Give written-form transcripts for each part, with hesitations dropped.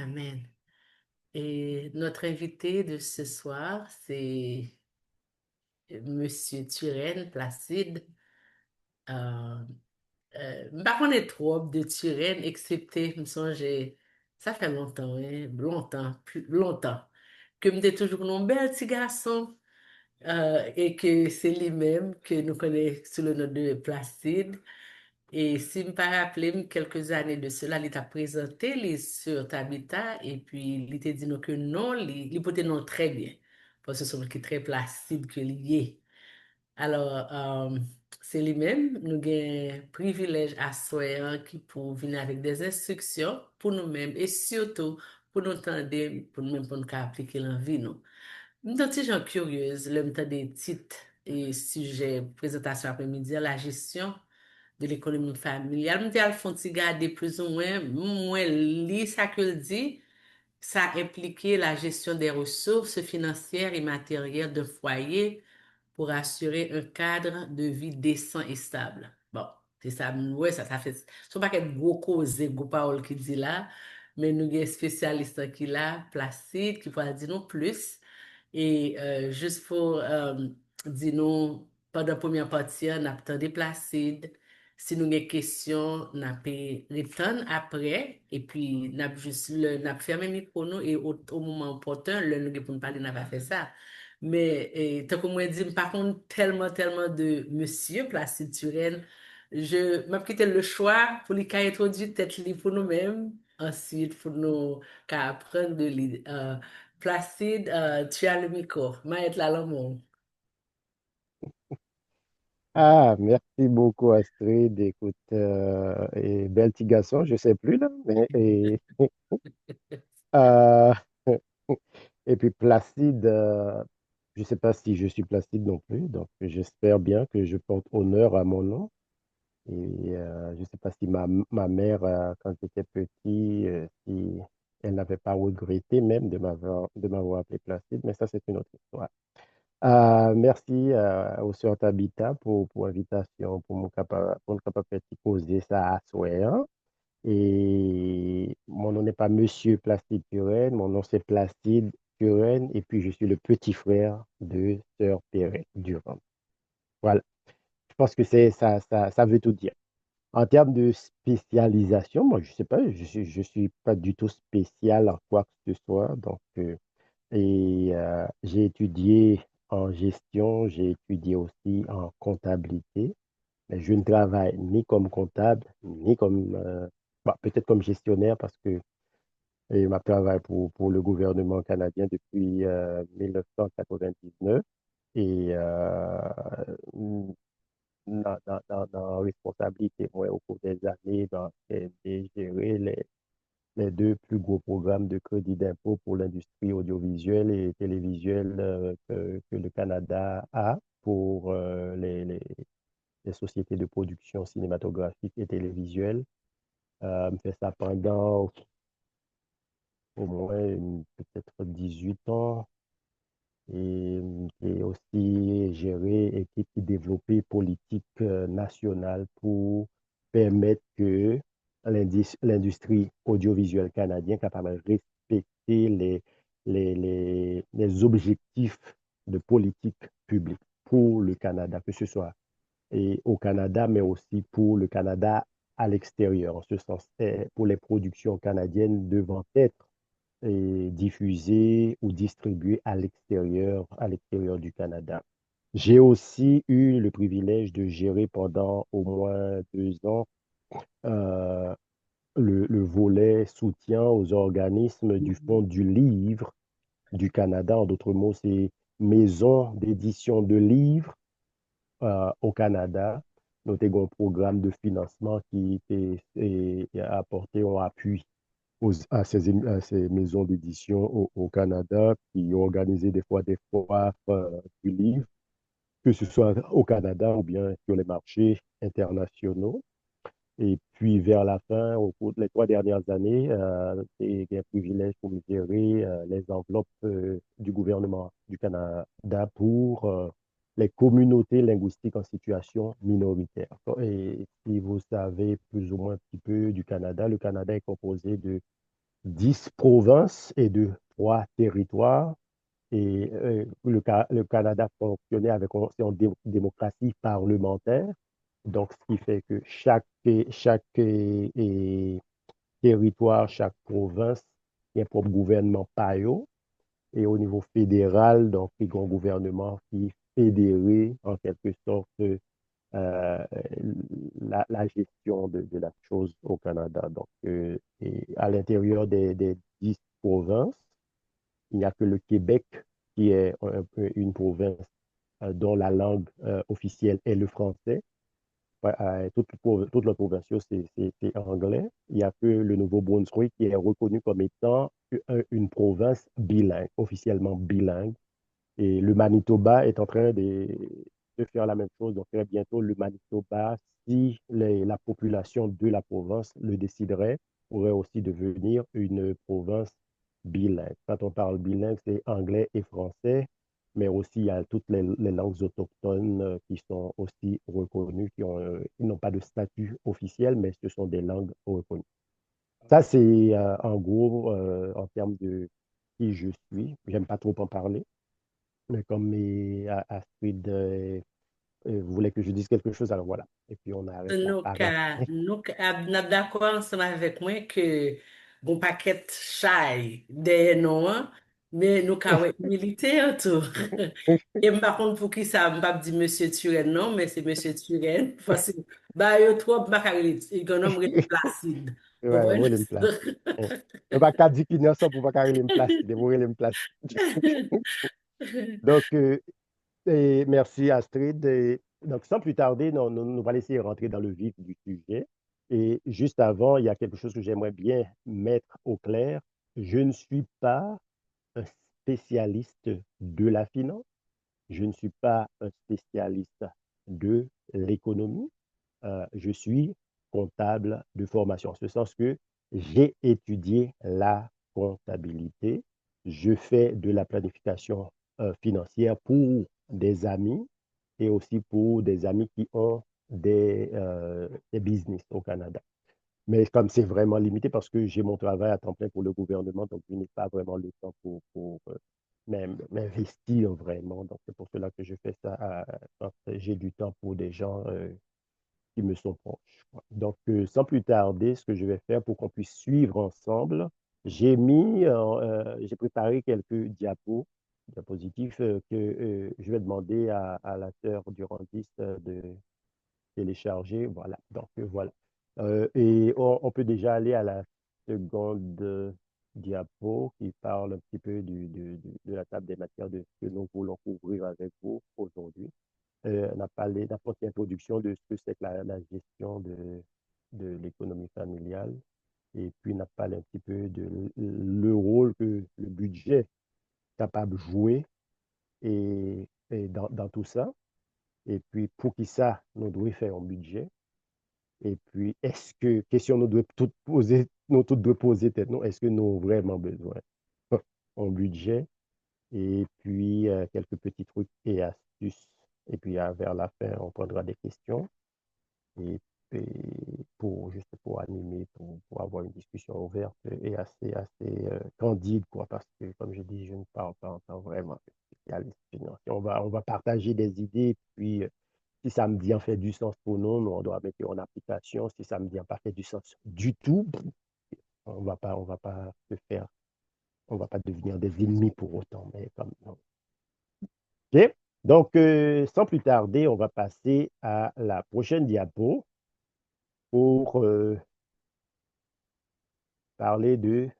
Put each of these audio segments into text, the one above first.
Amen. Et notre invité de ce soir, c'est Monsieur Turenne Placide. Euh, Par contre, est trop de Turenne, excepté, me songe, ça fait longtemps, hein, longtemps, plus longtemps, que me dit toujours un bel petit garçon, et que c'est lui-même que nous connaissons sous le nom de Placide. Et si me pas rappelé, quelques années de cela, il t'a présenté les sur Tabitha et puis il t'a dit non que non, il portait non très bien. Parce que c'est qui très placide que lié. Alors, c'est lui-même, nous avons privilège à soi qui pour venir avec des instructions pour nous-mêmes et surtout pour nous tendre, pour nous-mêmes pour nous appliquer l'envie, nous. Nous sommes des gens curieux, le temps des titres et sujets, présentation après-midi, la gestion de l'économie familiale. Je me dis, Alphonse, garder plus ou moins, lire ça que le dit, ça impliquait la gestion des ressources financières et matérielles d'un foyer pour assurer un cadre de vie décent et stable. Bon, c'est ça, ouais, ça fait, ce sont pas quelques gros causes, gros paroles qui dit là, mais nous avons un spécialiste qui là, Placide, qui pourra dire non plus. Et juste pour dire nous, pendant la première partie, on a attendu Placide. Si nous avons des questions, on a pu répondre après. Et puis, on a juste fermé le micro nous, et au moment opportun, le nous pour nous parler, on n'a pas fait ça. Mais, tant que moi, dit, par contre, tellement de monsieur Placide Turenne, je m'a quitté le choix pour les cas introduire tête libre pour nous-mêmes. Ensuite, pour nous qu'à apprendre de lui. Placide, tu as le micro. Maître Lalomon. Ah, merci beaucoup Astrid. Écoute, et bel petit garçon, je sais plus là, euh, et puis Placide, je sais pas si je suis Placide non plus, donc j'espère bien que je porte honneur à mon nom. Et je sais pas si ma mère, quand j'étais petit, si elle n'avait pas regretté même de m'avoir appelé Placide, mais ça c'est une autre histoire. Merci au Sœur Tabitha pour l'invitation, pour nous capable de poser ça à soi, hein. Et mon nom n'est pas Monsieur Placide Turenne, mon nom c'est Placide Turenne, et puis je suis le petit frère de Sœur Perrette Durand. Voilà, je pense que ça veut tout dire. En termes de spécialisation, moi, je sais pas, je suis pas du tout spécial en quoi que ce soit, donc j'ai étudié en gestion, j'ai étudié aussi en comptabilité, mais je ne travaille ni comme comptable, ni comme, bah, peut-être comme gestionnaire parce que je travaille pour le gouvernement canadien depuis 1999 et dans responsabilité, moi, au cours des années, j'ai géré les deux plus gros programmes de crédit d'impôt pour l'industrie audiovisuelle et télévisuelle que le Canada a pour les sociétés de production cinématographique et télévisuelle. Je fais ça pendant au moins peut-être 18 ans et j'ai aussi géré équipe qui développait politique nationale pour permettre que l'industrie audiovisuelle canadienne capable de respecter les objectifs de politique publique pour le Canada, que ce soit au Canada, mais aussi pour le Canada à l'extérieur. En ce sens, pour les productions canadiennes devant être diffusées ou distribuées à l'extérieur du Canada. J'ai aussi eu le privilège de gérer pendant au moins 2 ans euh, le volet soutien aux organismes du Fonds du livre du Canada. En d'autres mots, c'est maison d'édition de livres au Canada. Nous avons un programme de financement qui est apporté en appui à ces maisons d'édition au Canada qui ont organisé des fois des foires du livre, que ce soit au Canada ou bien sur les marchés internationaux. Et puis, vers la fin, au cours des 3 dernières années, j'ai eu un privilège pour me gérer les enveloppes du gouvernement du Canada pour les communautés linguistiques en situation minoritaire. Et si vous savez plus ou moins un petit peu du Canada, le Canada est composé de 10 provinces et de 3 territoires. Et le Canada fonctionnait avec c'est en démocratie parlementaire. Donc, ce qui fait que chaque territoire, chaque province, il y a un propre gouvernement payo. Et au niveau fédéral, donc, il y a un gouvernement qui fédéré, en quelque sorte, euh, la gestion de la chose au Canada. Donc, et à l'intérieur des 10 provinces, il n'y a que le Québec qui est une province dont la langue officielle est le français. Ouais, toutes les provinciaux, c'est anglais. Il n'y a que le Nouveau-Brunswick qui est reconnu comme étant une province bilingue, officiellement bilingue. Et le Manitoba est en train de faire la même chose. Donc, très bientôt, le Manitoba, si la population de la province le déciderait, pourrait aussi devenir une province bilingue. Quand on parle bilingue, c'est anglais et français, mais aussi il y a toutes les langues autochtones qui sont aussi reconnues, qui n'ont pas de statut officiel, mais ce sont des langues reconnues. Ça, c'est en gros en termes de qui je suis. J'aime pas trop en parler. Mais comme Astrid voulait que je dise quelque chose, alors voilà. Et puis on arrête la parade. Nous d'accord ensemble avec moi que bon paquet chai derrière nous, hein, mais nous avons militaire tout. Et par contre, pour qui ça, je ne pas dire Monsieur Turenne, non, mais c'est Monsieur Turenne. Parce que, bah, il y a trop, il y a un homme placide. Vous Ouais, comprenez? oui, une place. Je ne vais pas dire qu'il y a ça pour pas carrer une place. Il faut une place. Donc, et merci Astrid. Et donc, sans plus tarder, nous allons essayer de rentrer dans le vif du sujet. Et juste avant, il y a quelque chose que j'aimerais bien mettre au clair. Je ne suis pas un spécialiste de la finance. Je ne suis pas un spécialiste de l'économie. Je suis comptable de formation, en ce sens que j'ai étudié la comptabilité. Je fais de la planification financière pour des amis et aussi pour des amis qui ont des business au Canada. Mais comme c'est vraiment limité parce que j'ai mon travail à temps plein pour le gouvernement, donc je n'ai pas vraiment le temps pour m'investir vraiment. Donc c'est pour cela que je fais ça quand j'ai du temps pour des gens qui me sont proches. Donc sans plus tarder, ce que je vais faire pour qu'on puisse suivre ensemble, j'ai préparé quelques diapositifs que je vais demander à la sœur Durandis de télécharger. Voilà. Donc, voilà. Et on peut déjà aller à la seconde diapo qui parle un petit peu de la table des matières de ce que nous voulons couvrir avec vous aujourd'hui. On a parlé d'un petite introduction de ce que c'est que la gestion de l'économie familiale. Et puis, on a parlé un petit peu de le rôle que le budget est capable de jouer et dans tout ça. Et puis, pour qui ça, nous devons faire un budget. Et puis, question nous devons toutes poser, nous toutes devons poser tête, nous, est-ce que nous avons vraiment besoin en budget? Et puis, quelques petits trucs et astuces. Et puis, vers la fin, on prendra des questions. Et puis, juste pour animer, pour avoir une discussion ouverte et assez candide, quoi, parce que, comme je dis, je ne parle pas en tant vraiment spécialiste financier. On va partager des idées, puis si ça me dit en fait du sens pour nous, on doit mettre en application. Si ça me dit en pas fait du sens du tout, on va pas se faire, on va pas devenir des ennemis pour autant. Mais comme, non. OK? Donc, sans plus tarder, on va passer à la prochaine diapo pour parler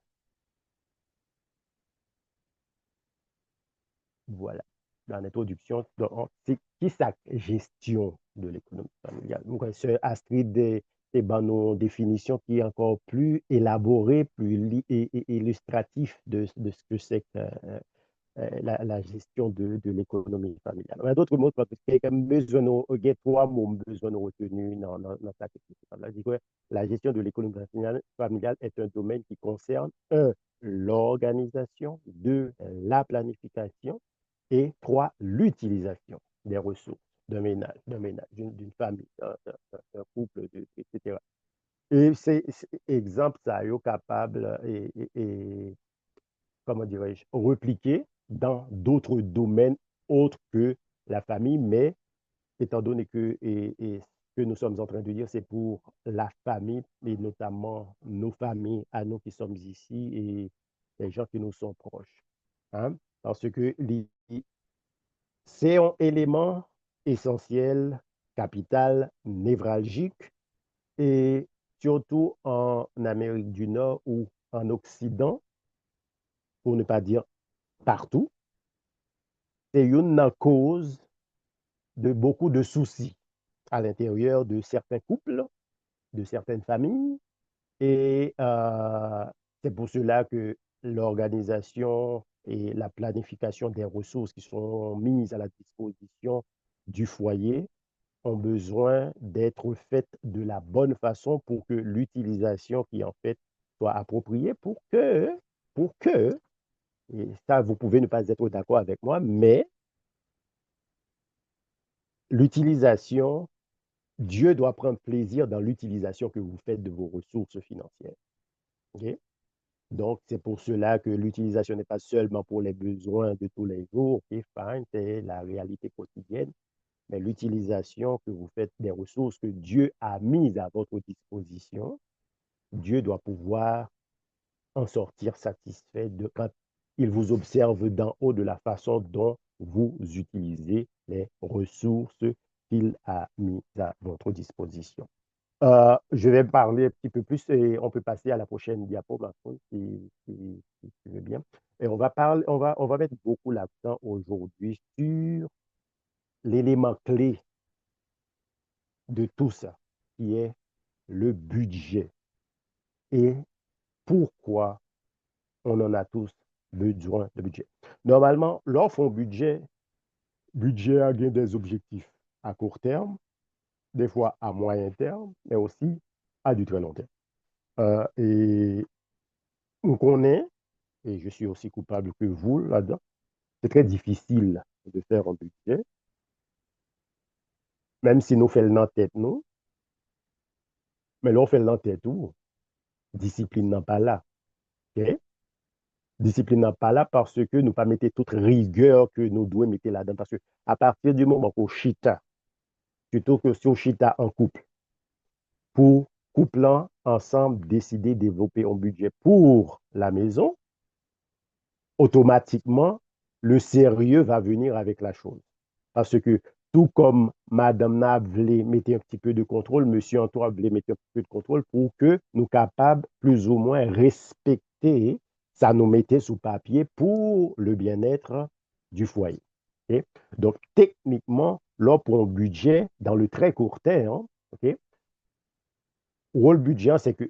voilà, dans l'introduction, c'est qui sa gestion de l'économie familiale. Donc, Astrid c'est dans nos définitions qui est encore plus élaborée, plus illustratif de ce que c'est que la gestion de l'économie familiale. En d'autres mots, parce que quelqu'un besoin il y a trois mots besoin de retenir dans sa question. La gestion de l'économie familiale est un domaine qui concerne, un, l'organisation, deux, la planification, et trois, l'utilisation des ressources d'un ménage, d'une famille, d'un couple, etc. Et c'est exemple, ça est capable comment dirais-je, repliquer dans d'autres domaines autres que la famille, mais étant donné que ce que nous sommes en train de dire, c'est pour la famille, et notamment nos familles, à nous qui sommes ici et les gens qui nous sont proches. Hein? Parce que c'est un élément essentiel, capital, névralgique, et surtout en Amérique du Nord ou en Occident, pour ne pas dire partout, c'est une cause de beaucoup de soucis à l'intérieur de certains couples, de certaines familles. Et c'est pour cela que l'organisation et la planification des ressources qui sont mises à la disposition du foyer ont besoin d'être faites de la bonne façon pour que l'utilisation qui en fait soit appropriée pour que, et ça vous pouvez ne pas être d'accord avec moi, mais l'utilisation, Dieu doit prendre plaisir dans l'utilisation que vous faites de vos ressources financières. Okay? Donc, c'est pour cela que l'utilisation n'est pas seulement pour les besoins de tous les jours, okay, fine, c'est la réalité quotidienne, mais l'utilisation que vous faites des ressources que Dieu a mises à votre disposition, Dieu doit pouvoir en sortir satisfait de quand il vous observe d'en haut de la façon dont vous utilisez les ressources qu'il a mises à votre disposition. Je vais parler un petit peu plus et on peut passer à la prochaine diapo, Marco, si tu veux bien. Et on va mettre beaucoup l'accent aujourd'hui sur l'élément clé de tout ça, qui est le budget et pourquoi on en a tous besoin de budget. Normalement, lorsqu'on budget a des objectifs à court terme, des fois à moyen terme, mais aussi à du très long terme. Et on connaît, et je suis aussi coupable que vous là-dedans, c'est très difficile de faire un budget, même si nous faisons dans tête, nous, mais là, on fait dans tête tout, discipline n'est pas là. Okay? Discipline n'est pas là parce que nous pas mettre toute rigueur que nous devons mettre là-dedans. Parce que à partir du moment qu'on chita, surtout que si on chita en couple, pour couple ensemble décider de développer un budget pour la maison, automatiquement, le sérieux va venir avec la chose. Parce que tout comme Madame Nab voulait mettre un petit peu de contrôle, Monsieur Antoine voulait mettre un petit peu de contrôle pour que nous capables plus ou moins respecter ça nous mettait sous papier pour le bien-être du foyer. Okay? Donc, techniquement, là, pour un budget, dans le très court terme, okay, rôle budget, c'est que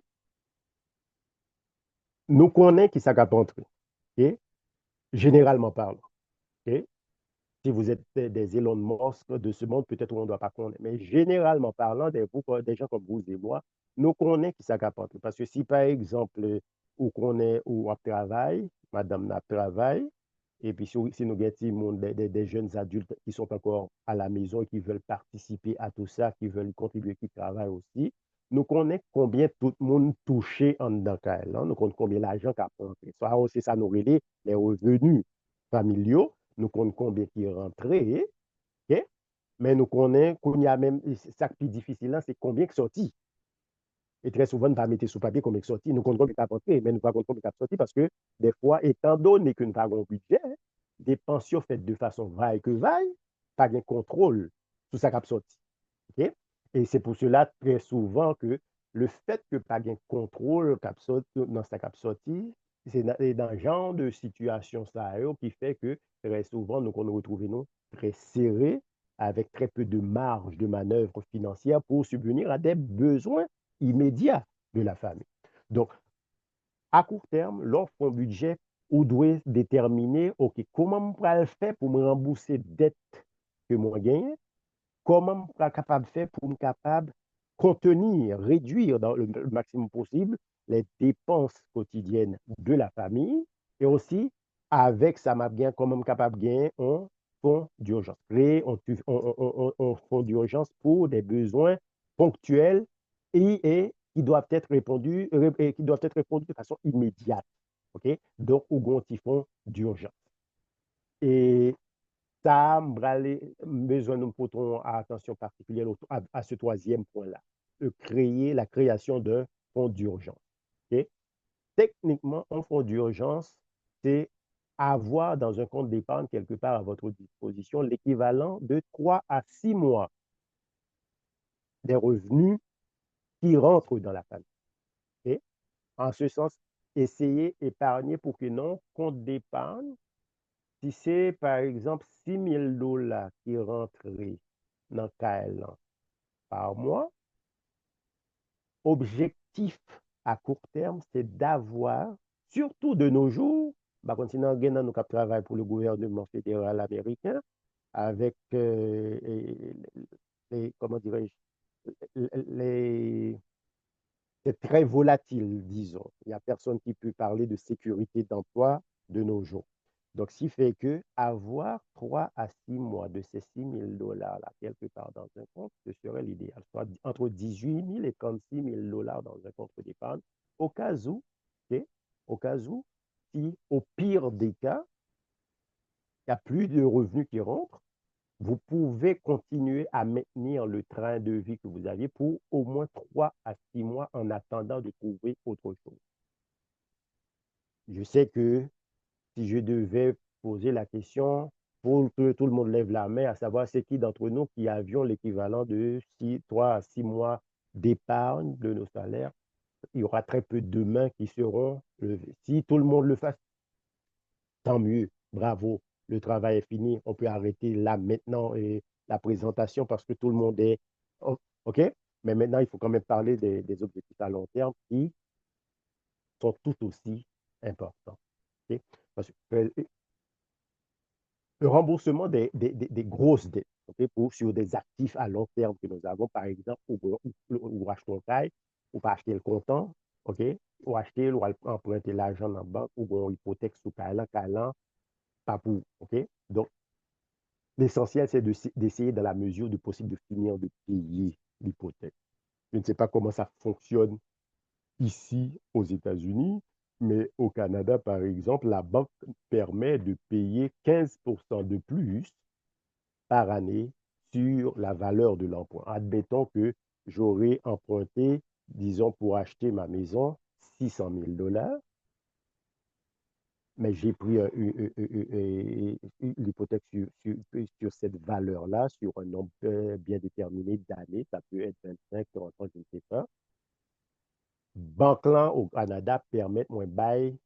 nous connaissons qui ça entrer, okay? Généralement parlant. Okay? Si vous êtes des Elon Musk de ce monde, peut-être on ne doit pas connaître. Mais généralement parlant, des gens comme vous et moi, nous connaissons qui ça entrer. Parce que si, par exemple, ou qu'on est ou on travaille, madame n'a travail, et puis si nous avons des jeunes adultes qui sont encore à la maison et qui veulent participer à tout ça, qui veulent contribuer, qui travaillent aussi, nous connaissons combien tout le monde touché en dedans. Nous connaissons combien l'argent qu'a rentré. Soit c'est ça nous relais les revenus familiaux, nous connaissons combien qui est rentré, okay? Mais nous connaissons qu'il y a même, ça qui est difficile, c'est combien qui est sorti. Et très souvent, nous ne pas mettre sous papier combien qui est sorti. Nous comptons combien qui est rentré, mais nous ne pas compter combien qui est sorti parce que des fois, étant donné que nous avons un budget, des pensions faites de façon vaille que vaille, pas de contrôle sur ça qui est sorti. Okay? Et c'est pour cela, très souvent, que le fait que pas de contrôle dans ça qui est sorti, c'est dans le genre de situation ça qui fait que très souvent, nous nous retrouvons très serrés avec très peu de marge de manœuvre financière pour subvenir à des besoins immédiats de la famille. Donc, à court terme, l'offre un budget, ou doit déterminer, OK, comment je vais faire pour me rembourser dette que moi gagne, comment je suis capable de faire pour me capable contenir, réduire dans le maximum possible les dépenses quotidiennes de la famille et aussi avec ça m'a bien comment je suis capable de gagner un fonds d'urgence. Créer un fonds d'urgence pour des besoins ponctuels et qui doivent être répondus de façon immédiate. OK? Donc, au grand typhon d'urgence. Et ça, besoin de porter attention particulière à ce troisième point-là, de créer la création d'un fonds d'urgence. OK? Techniquement, un fonds d'urgence, c'est avoir dans un compte d'épargne quelque part à votre disposition l'équivalent de 3 à 6 mois des revenus qui rentrent dans la famille. Okay? En ce sens, essayez d'épargner pour que non compte d'épargne, si c'est par exemple 6 000 $ qui rentreraient dans KL par mois, objectif à court terme, c'est d'avoir, surtout de nos jours, bah, continuons à nous travailler pour le gouvernement fédéral américain avec comment dirais-je, les, c'est très volatile, disons. Il n'y a personne qui peut parler de sécurité d'emploi de nos jours. Donc, ce qui fait que avoir 3 à 6 mois de ces 6 000 $ là, quelque part dans un compte, ce serait l'idéal. Soit entre 18 000 et 36 000 $ dans un compte d'épargne, au cas où, okay, au cas où, si au pire des cas, il n'y a plus de revenus qui rentrent, vous pouvez continuer à maintenir le train de vie que vous aviez pour au moins 3 à 6 mois en attendant de trouver autre chose. Je sais que si je devais poser la question, pour que tout le monde lève la main, à savoir c'est qui d'entre nous qui avions l'équivalent de 3 à 6 mois d'épargne de nos salaires, il y aura très peu de mains qui seront levées. Si tout le monde le fait, tant mieux, bravo, le travail est fini, on peut arrêter là maintenant la présentation parce que tout le monde est OK. Mais maintenant, il faut quand même parler des objectifs à long terme qui sont tout aussi importants. OK? Parce que le remboursement des grosses dettes, OK, sur des actifs à long terme que nous avons, par exemple, ou acheter un caille, ou pas acheter le comptant, OK, ou acheter, ou emprunter l'argent dans la banque, ou une hypothèque sous caille, pas pour, OK? Donc, l'essentiel, c'est d'essayer, dans la mesure du possible, de finir de payer l'hypothèque. Je ne sais pas comment ça fonctionne ici aux États-Unis, mais au Canada, par exemple, la banque permet de payer 15% de plus par année sur la valeur de l'emprunt. Admettons que j'aurais emprunté, disons, pour acheter ma maison, 600 000 $, mais j'ai pris l'hypothèque sur cette valeur-là, sur un nombre bien déterminé d'années, ça peut être 25, 30 ans, je ne sais pas. Banque là au Canada permettent moins bail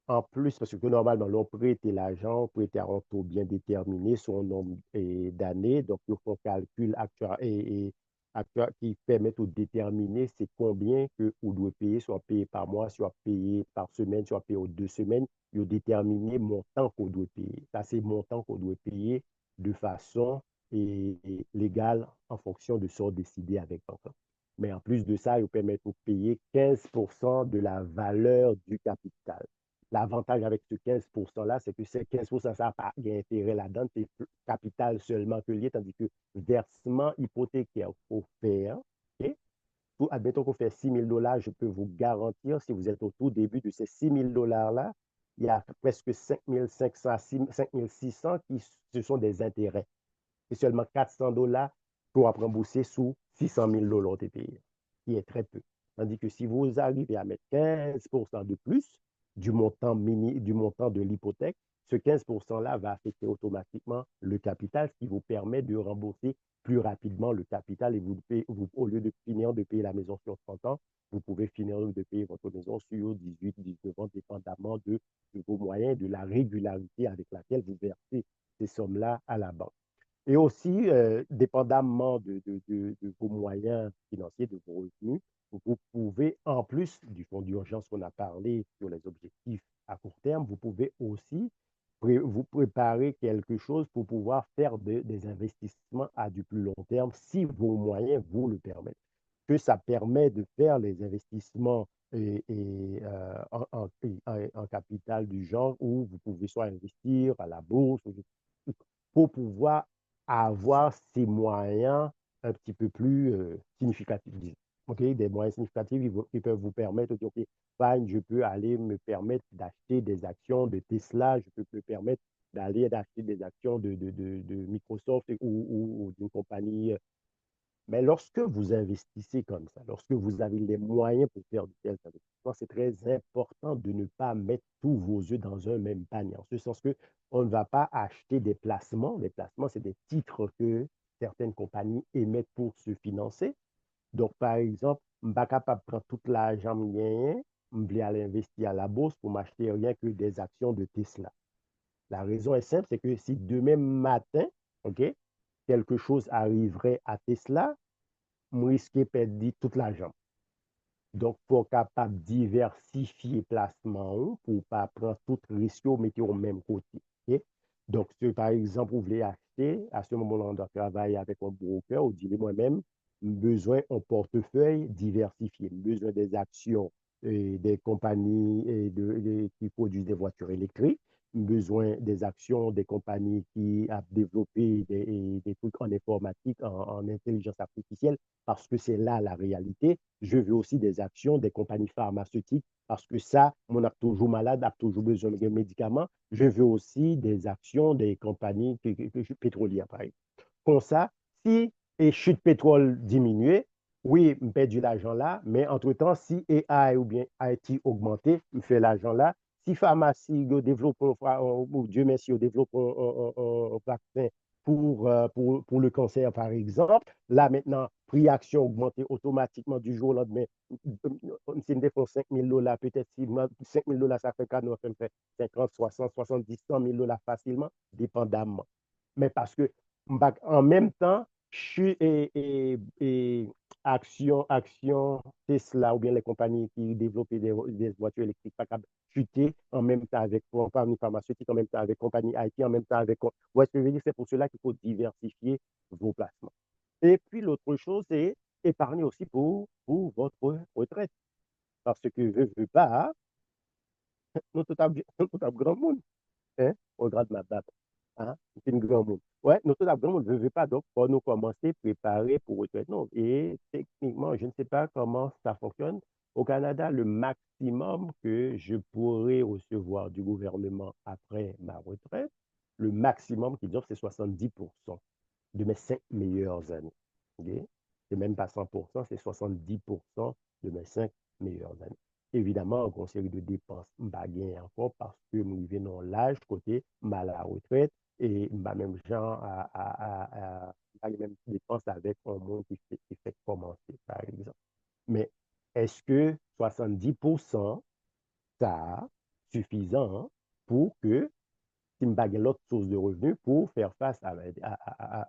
en plus, parce que normalement, l'on prête l'argent, on prête à un taux bien déterminé sur un nombre d'années. Donc, il faut un calcul actuel, actuel qui permet de déterminer c'est combien que vous devez payer, soit payé par mois, soit payé par semaine, soit payé aux 2 semaines. Il faut déterminer le montant qu'on doit payer. Ça, c'est le montant qu'on doit payer de façon légale en fonction de ce qu'on décidé avec l'enfant. Mais en plus de ça, il permet de payer 15% de la valeur du capital. L'avantage avec ce 15%-là, c'est que ces 15%, ça n'a pas d'intérêt là-dedans, c'est capital seulement que lié, tandis que versement hypothécaire, il faut faire. Okay? Admettons qu'on fait 6 000 $, je peux vous garantir, si vous êtes au tout début de ces 6 000 $ là, il y a presque 5 500 à 5 600 qui ce sont des intérêts. C'est seulement 400 $ pour rembourser sous 600 000 $ TPI, qui est très peu. Tandis que si vous arrivez à mettre 15% de plus du montant de l'hypothèque, ce 15%-là va affecter automatiquement le capital, ce qui vous permet de rembourser plus rapidement le capital et au lieu de finir de payer la maison sur 30 ans, vous pouvez finir de payer votre maison sur 18, 19 ans, dépendamment de vos moyens, de la régularité avec laquelle vous versez ces sommes-là à la banque. Et aussi, dépendamment de vos moyens financiers, de vos revenus, vous pouvez, en plus du fonds d'urgence qu'on a parlé sur les objectifs à court terme, vous pouvez aussi vous préparer quelque chose pour pouvoir faire des investissements à du plus long terme si vos moyens vous le permettent. Que ça permet de faire les investissements en capital du genre où vous pouvez soit investir à la bourse pour pouvoir avoir ces moyens un petit peu plus significatifs. OK, des moyens significatifs qui peuvent vous permettre de dire, OK, fine, je peux aller me permettre d'acheter des actions de Tesla, je peux me permettre d'aller d'acheter des actions de Microsoft ou d'une compagnie. Mais lorsque vous investissez comme ça, lorsque vous avez les moyens pour faire du tel investissement, c'est très important de ne pas mettre tous vos œufs dans un même panier. En ce sens que on ne va pas acheter des placements. Les placements, c'est des titres que certaines compagnies émettent pour se financer. Donc, par exemple, je ne suis pas capable de prendre tout l'argent que je vais aller investir à la bourse pour m'acheter rien que des actions de Tesla. La raison est simple, c'est que si demain matin, OK, quelque chose arriverait à Tesla, je risque de perdre tout l'argent. Donc, il faut capable diversifier placement pour ne pas prendre tout risque ou mettre au même côté. OK? Donc, si par exemple, vous voulez acheter, à ce moment-là, on doit travailler avec un broker ou dire moi-même, besoin d'un portefeuille diversifié, besoin des actions et des compagnies qui produisent des voitures électriques, besoin des actions des compagnies qui ont développé des trucs en informatique, en intelligence artificielle, parce que c'est là la réalité. Je veux aussi des actions des compagnies pharmaceutiques parce que ça, on a toujours malade, a toujours besoin de médicaments. Je veux aussi des actions des compagnies pétrolières, par exemple. Comme ça, si les chute pétrole diminuait, oui, je perds de l'argent là, mais entre-temps, si AI ou bien IT augmenté, je fais l'argent là. Si pharmacie développe, Dieu merci, développe un vaccin pour le cancer, par exemple, là maintenant, prix action augmenté automatiquement du jour au lendemain. Si je dépense 5 000 dollars, peut-être si 5 000 dollars, ça fait 4, nous, fait 50, 60, 70, 100 000 dollars facilement, dépendamment. Mais parce que en même temps, je suis action Tesla ou bien les compagnies qui développent des voitures électriques pas capables de chuter en même temps avec compagnie pharmaceutique, en même temps avec compagnie IT, en même temps avec. Ouais, ce que je veux dire, c'est pour cela qu'il faut diversifier vos placements. Et puis l'autre chose, c'est épargner aussi pour votre retraite. Parce que je ne veux pas, notre grand monde, hein, au grade de ma date. Hein? C'est une grande monde. Ouais, notre grand monde ne veut pas, donc pour nous commencer à préparer pour retraite. Non. Et techniquement, je ne sais pas comment ça fonctionne. Au Canada, le maximum que je pourrais recevoir du gouvernement après ma retraite, le maximum qu'ils offrent, c'est 70% de mes 5 meilleures années. Okay? C'est même pas 100%, c'est 70% de mes 5 meilleures années. Évidemment, on série de dépenses, je encore parce que nous vivons l'âge côté mal à la retraite et même gens les mêmes dépenses avec un monde qui fait commencer, par exemple. Mais est-ce que 70%, ça suffisant pour que si je n'ai l'autre source de revenus pour faire face à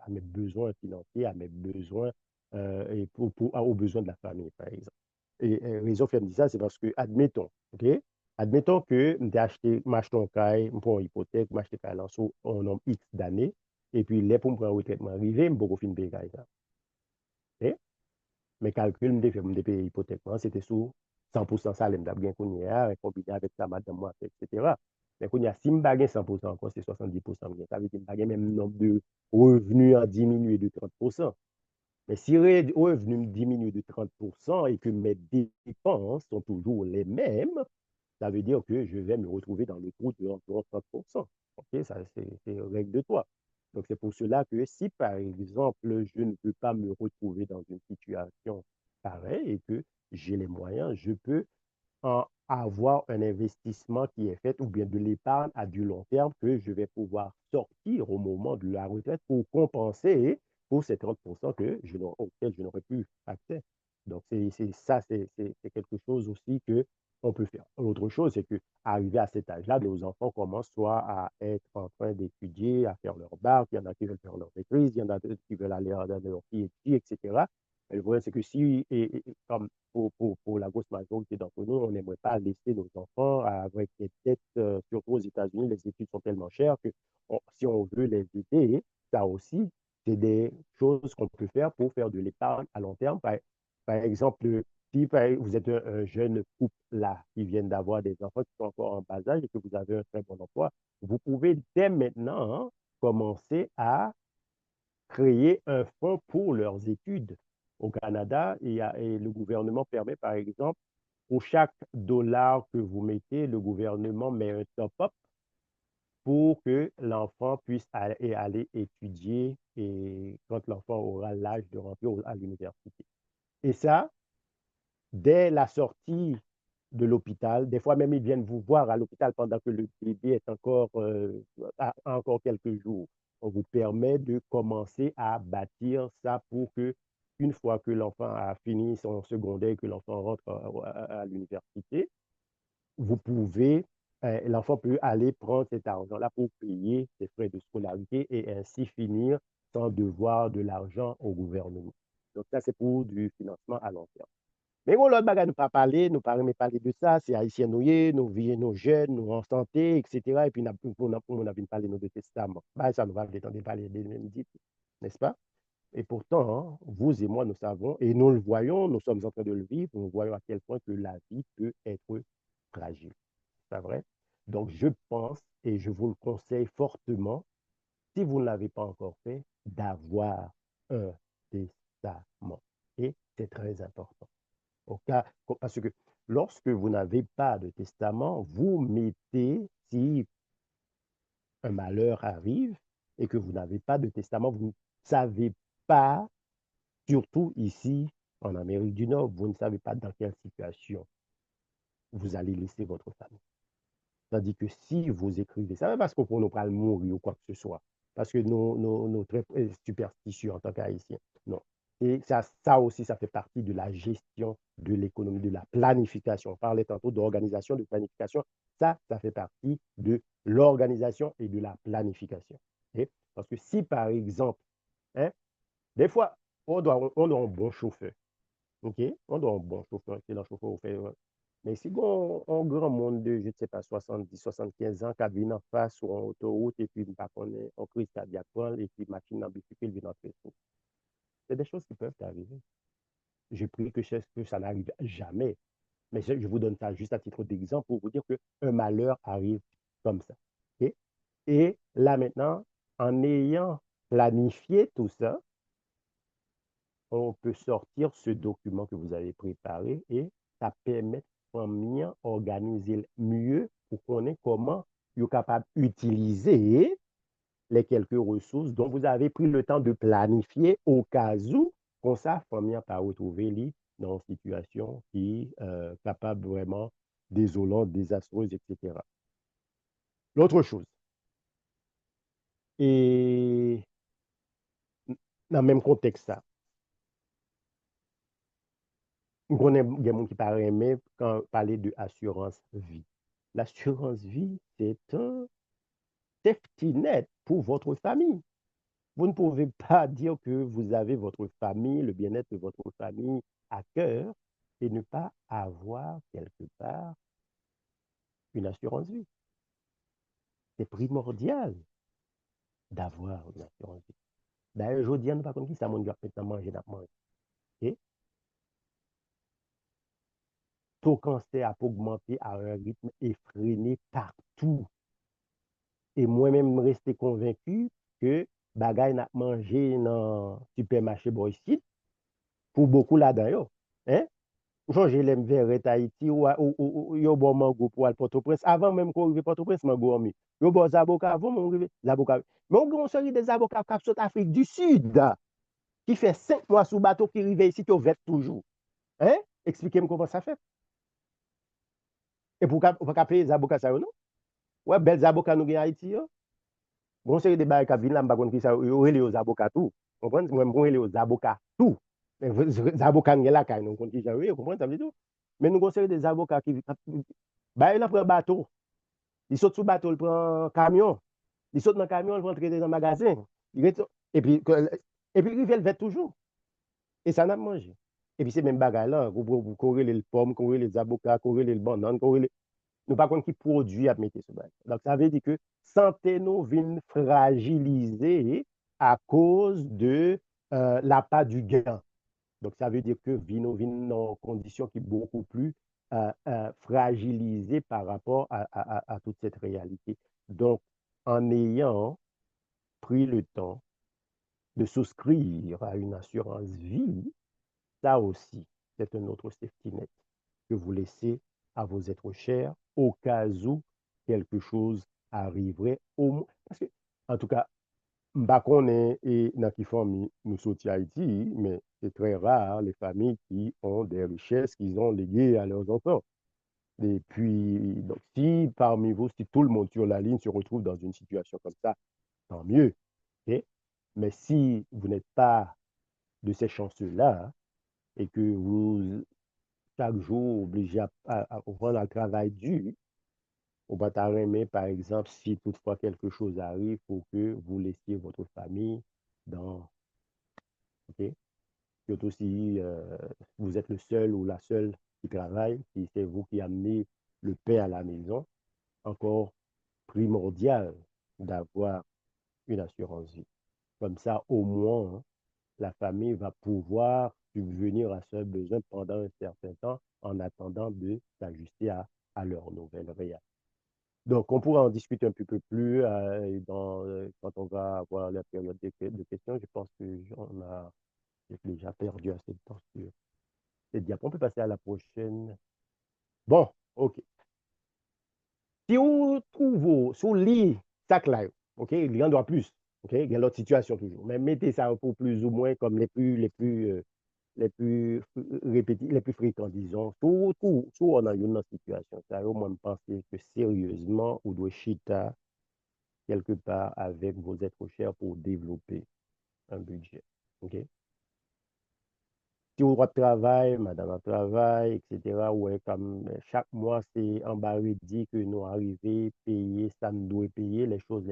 mes besoins financiers, à mes besoins et aux besoins de la famille, par exemple. Et raison fait me dire ça, c'est parce que, admettons, OK? Admettons que j'ai acheté, m'acheter un caille, pour une hypothèque, m'acheter un caille sur un nombre X d'années, et puis les pour me prendre retraite, m'arriver, je peux fin payer caille ça. OK? Mes calculs, me payer hypothèque, c'était sous 100% ça, je bien qu'on y a, combiné avec ça, madame, moi, etc. Mais qu'on y a, si je ne 100% encore, c'est 70%. Ça veut dire que je même nombre de revenus a diminué de 30%. Mais si les revenus diminuent de 30% et que mes dépenses sont toujours les mêmes, ça veut dire que je vais me retrouver dans le trou de environ 30%. OK, ça, c'est règle de toi. Donc, c'est pour cela que si, par exemple, je ne veux pas me retrouver dans une situation pareille et que j'ai les moyens, je peux avoir un investissement qui est fait ou bien de l'épargne à du long terme que je vais pouvoir sortir au moment de la retraite pour compenser pour ces 30% auxquels je n'aurais plus accès. Donc, ça, c'est quelque chose aussi que on peut faire. L'autre chose, c'est qu'arrivé à cet âge-là, nos enfants commencent soit à être en train d'étudier, à faire leur bac, il y en a qui veulent faire leur maîtrise, il y en a qui veulent aller dans leur PhD, etc. Et le problème, c'est que si, comme pour la grosse majorité d'entre nous, on n'aimerait pas laisser nos enfants avec des dettes, surtout aux États-Unis, les études sont tellement chères que si on veut les aider, ça aussi, c'est des choses qu'on peut faire pour faire de l'épargne à long terme. Par exemple, si vous êtes un jeune couple là qui vient d'avoir des enfants qui sont encore en bas âge et que vous avez un très bon emploi, vous pouvez dès maintenant commencer à créer un fonds pour leurs études. au Canada, et le gouvernement permet, par exemple, pour chaque dollar que vous mettez, le gouvernement met un top-up pour que l'enfant puisse aller étudier et quand l'enfant aura l'âge de rentrer à l'université. Et ça, dès la sortie de l'hôpital, des fois même ils viennent vous voir à l'hôpital pendant que le bébé est encore, a encore quelques jours. On vous permet de commencer à bâtir ça pour que, une fois que l'enfant a fini son secondaire, que l'enfant rentre à l'université, vous pouvez, l'enfant peut aller prendre cet argent-là pour payer ses frais de scolarité et ainsi finir sans devoir de l'argent au gouvernement. Donc ça, c'est pour du financement à long terme. Mais bon, l'autre bagage, nous pas parler, nous pas aimer parler de ça, c'est haïtien nous, nous vivons, nos jeunes, nous en santé, etc. Et puis, on a parler de testament. Bah, ça nous va détendre de parler des mêmes dites, n'est-ce pas? Et pourtant, hein, vous et moi, nous savons, et nous le voyons, nous sommes en train de le vivre, nous voyons à quel point que la vie peut être fragile. C'est vrai? Donc, je pense, et je vous le conseille fortement, si vous ne l'avez pas encore fait, d'avoir un testament. Et c'est très important. Au cas, parce que lorsque vous n'avez pas de testament, vous mettez, si un malheur arrive et que vous n'avez pas de testament, vous ne savez pas, surtout ici en Amérique du Nord, vous ne savez pas dans quelle situation vous allez laisser votre famille. Tandis que si vous écrivez ça, parce qu'on ne pas mourir ou quoi que ce soit, parce que nous très superstitieux en tant qu'Haïtiens. Non. Et ça aussi, ça fait partie de la gestion de l'économie, de la planification. On parlait tantôt d'organisation, de planification. Ça fait partie de l'organisation et de la planification. Okay? Parce que si, par exemple, hein, des fois, on doit un bon chauffeur. OK? On doit un bon chauffeur, excellent chauffeur. Mais si on grand monde de, je ne sais pas, 70, 75 ans, qui vient en face sur une autoroute et puis, par contre, on crise cardiaque, et puis, machine en bicycle vient en face. C'est des choses qui peuvent arriver. Je prie que ça n'arrive jamais. Mais je vous donne ça juste à titre d'exemple pour vous dire qu'un malheur arrive comme ça. OK? Et là, maintenant, en ayant planifié tout ça, on peut sortir ce document que vous avez préparé et ça permet de mieux organiser mieux pour qu'on ait comment vous êtes capable d'utiliser les quelques ressources dont vous avez pris le temps de planifier au cas où, comme ça, famille pas retrouver dans une situation qui est capable vraiment désolante, désastreuse, etc. L'autre chose, et dans le même contexte, ça, on connaît des gens qui parlent aimer quand parler de assurance vie. L'assurance vie, c'est un safety net pour votre famille. Vous ne pouvez pas dire que vous avez votre famille, le bien-être de votre famille à cœur et ne pas avoir quelque part une assurance vie. C'est primordial d'avoir une assurance vie. D'ailleurs, je dis à nous pas comme qui ça, mon gars, maintenant manger, manger. Okay? Taux cancer a augmenté à un rythme effréné partout. Et moi-même, je resté convaincu que bagay n'a mangé dans le supermarché Boycid pour beaucoup là-dedans. Hein? Changer les verres Haïti ou yo bon mango pour aller Port-au-Prince. Avant même qu'on arrive Port-au-Prince, mango en mi. Yo bon zaboka avant, mon arrive zaboka. Mais on a une série des avocats qui sont Afrique du Sud, qui fait 5 mois sous bateau, qui arrive ici, qui vête toujours. Hein? Expliquez-moi comment ça fait. Et pour pas payer les avocats, ça, non? Ouais, bel avocats nous en Haïti, yo. Bon, c'est des bails qui viennent là, qui ça, les avocats tout. Vous comprenez? Moi, les avocats tout. Les avocats là, quand nous comprenez, vous comprenez, ça veut dire tout. Mais nous avons des avocats qui, bah, il prend un bateau. Il saute sous le bateau, il prend un camion. Il saute dans le camion, il va entrer dans le magasin. Et puis, il fait toujours. Et ça n'a pas mangé. Et puis, c'est même bagaille là. Vous courez les pommes, courez les avocats, courez les bananes, courez les. Nous pas qui produit à mettre ce bail. Donc, ça veut dire que santé nous vient fragiliser à cause de l'appât du gain. Donc, ça veut dire que vino vient en condition qui est beaucoup plus fragilisée par rapport à toute cette réalité. Donc, en ayant pris le temps de souscrire à une assurance vie, ça aussi, c'est un autre safety net que vous laissez à vos êtres chers au cas où quelque chose arriverait au moins. Parce que, en tout cas, m'pa konnen et dans qui famille nous sortis Haïti, mais c'est très rare les familles qui ont des richesses qu'ils ont léguées à leurs enfants. Et puis, donc, si parmi vous, si tout le monde sur la ligne se retrouve dans une situation comme ça, tant mieux. Ok. Mais si vous n'êtes pas de ces chanceux-là et que vous, chaque jour, obligé à rendre un travail dur, au Bataramé, par exemple, si toutefois quelque chose arrive, il faut que vous laissiez votre famille dans. OK? Surtout si vous êtes le seul ou la seule qui travaille, si c'est vous qui amenez le pain à la maison, encore primordial d'avoir une assurance vie. Comme ça, au moins, hein, la famille va pouvoir subvenir à ses besoins pendant un certain temps en attendant de s'ajuster à leur nouvelle réalité. Donc, on pourra en discuter un petit peu plus quand on va avoir la période de questions. Je pense que on a déjà perdu assez de temps sur cette diapo. On peut passer à la prochaine. Bon, OK. Si vous trouvez, si vous lisez ça là, OK, il y en aura plus. OK, il y a l'autre situation toujours. Mais mettez ça pour plus ou moins comme les plus fréquents, disons. Tout on a une situation. Ça, au moins, penser que sérieusement, vous devez chita quelque part avec vos êtres chers pour développer un budget. OK? Si vous travail, madame a travail, etc., ouais, comme chaque mois, c'est en bas dit que nous arrivons à payer, ça nous doit payer les choses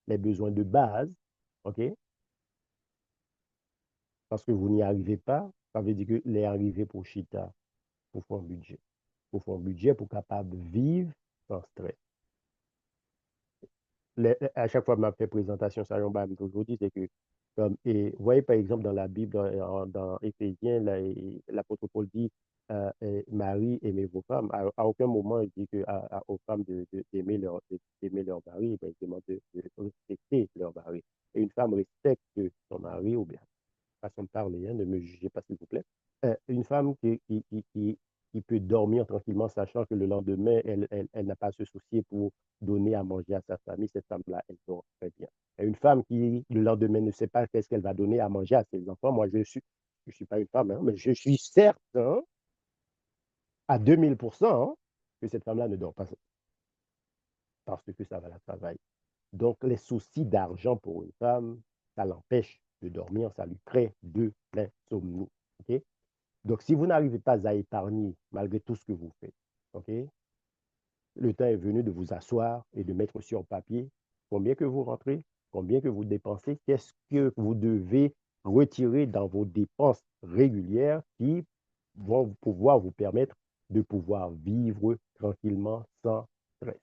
les besoins de base. OK? Parce que vous n'y arrivez pas, ça veut dire que les arrivés pour Chita, pour faire un budget. Pour faire un budget pour capable de vivre sans stress. À chaque fois que je fais présentation, ça, je toujours dit, c'est que, comme, et vous voyez par exemple dans la Bible, dans Éphésiens, l'apôtre Paul dit, Marie, aimez vos femmes. À aucun moment, il dit aux femmes d'aimer leur mari, ben, il demande de respecter leur mari. Et une femme respecte son mari, ou bien façon de parler, hein, ne me jugez pas s'il vous plaît. Une femme qui peut dormir tranquillement, sachant que le lendemain, elle n'a pas à se soucier pour donner à manger à sa famille, cette femme-là, elle dort très bien. Et une femme qui, le lendemain, ne sait pas qu'est-ce qu'elle va donner à manger à ses enfants, moi, je suis pas une femme, hein, mais je suis certain, à 2000%, hein, que cette femme-là ne dort pas parce que ça va la travailler. Donc, les soucis d'argent pour une femme, ça l'empêche de dormir, ça lui crée de l'insomnie. OK? Donc, si vous n'arrivez pas à épargner malgré tout ce que vous faites, OK, le temps est venu de vous asseoir et de mettre sur papier combien que vous rentrez, combien que vous dépensez, qu'est-ce que vous devez retirer dans vos dépenses régulières qui vont pouvoir vous permettre de pouvoir vivre tranquillement sans stress.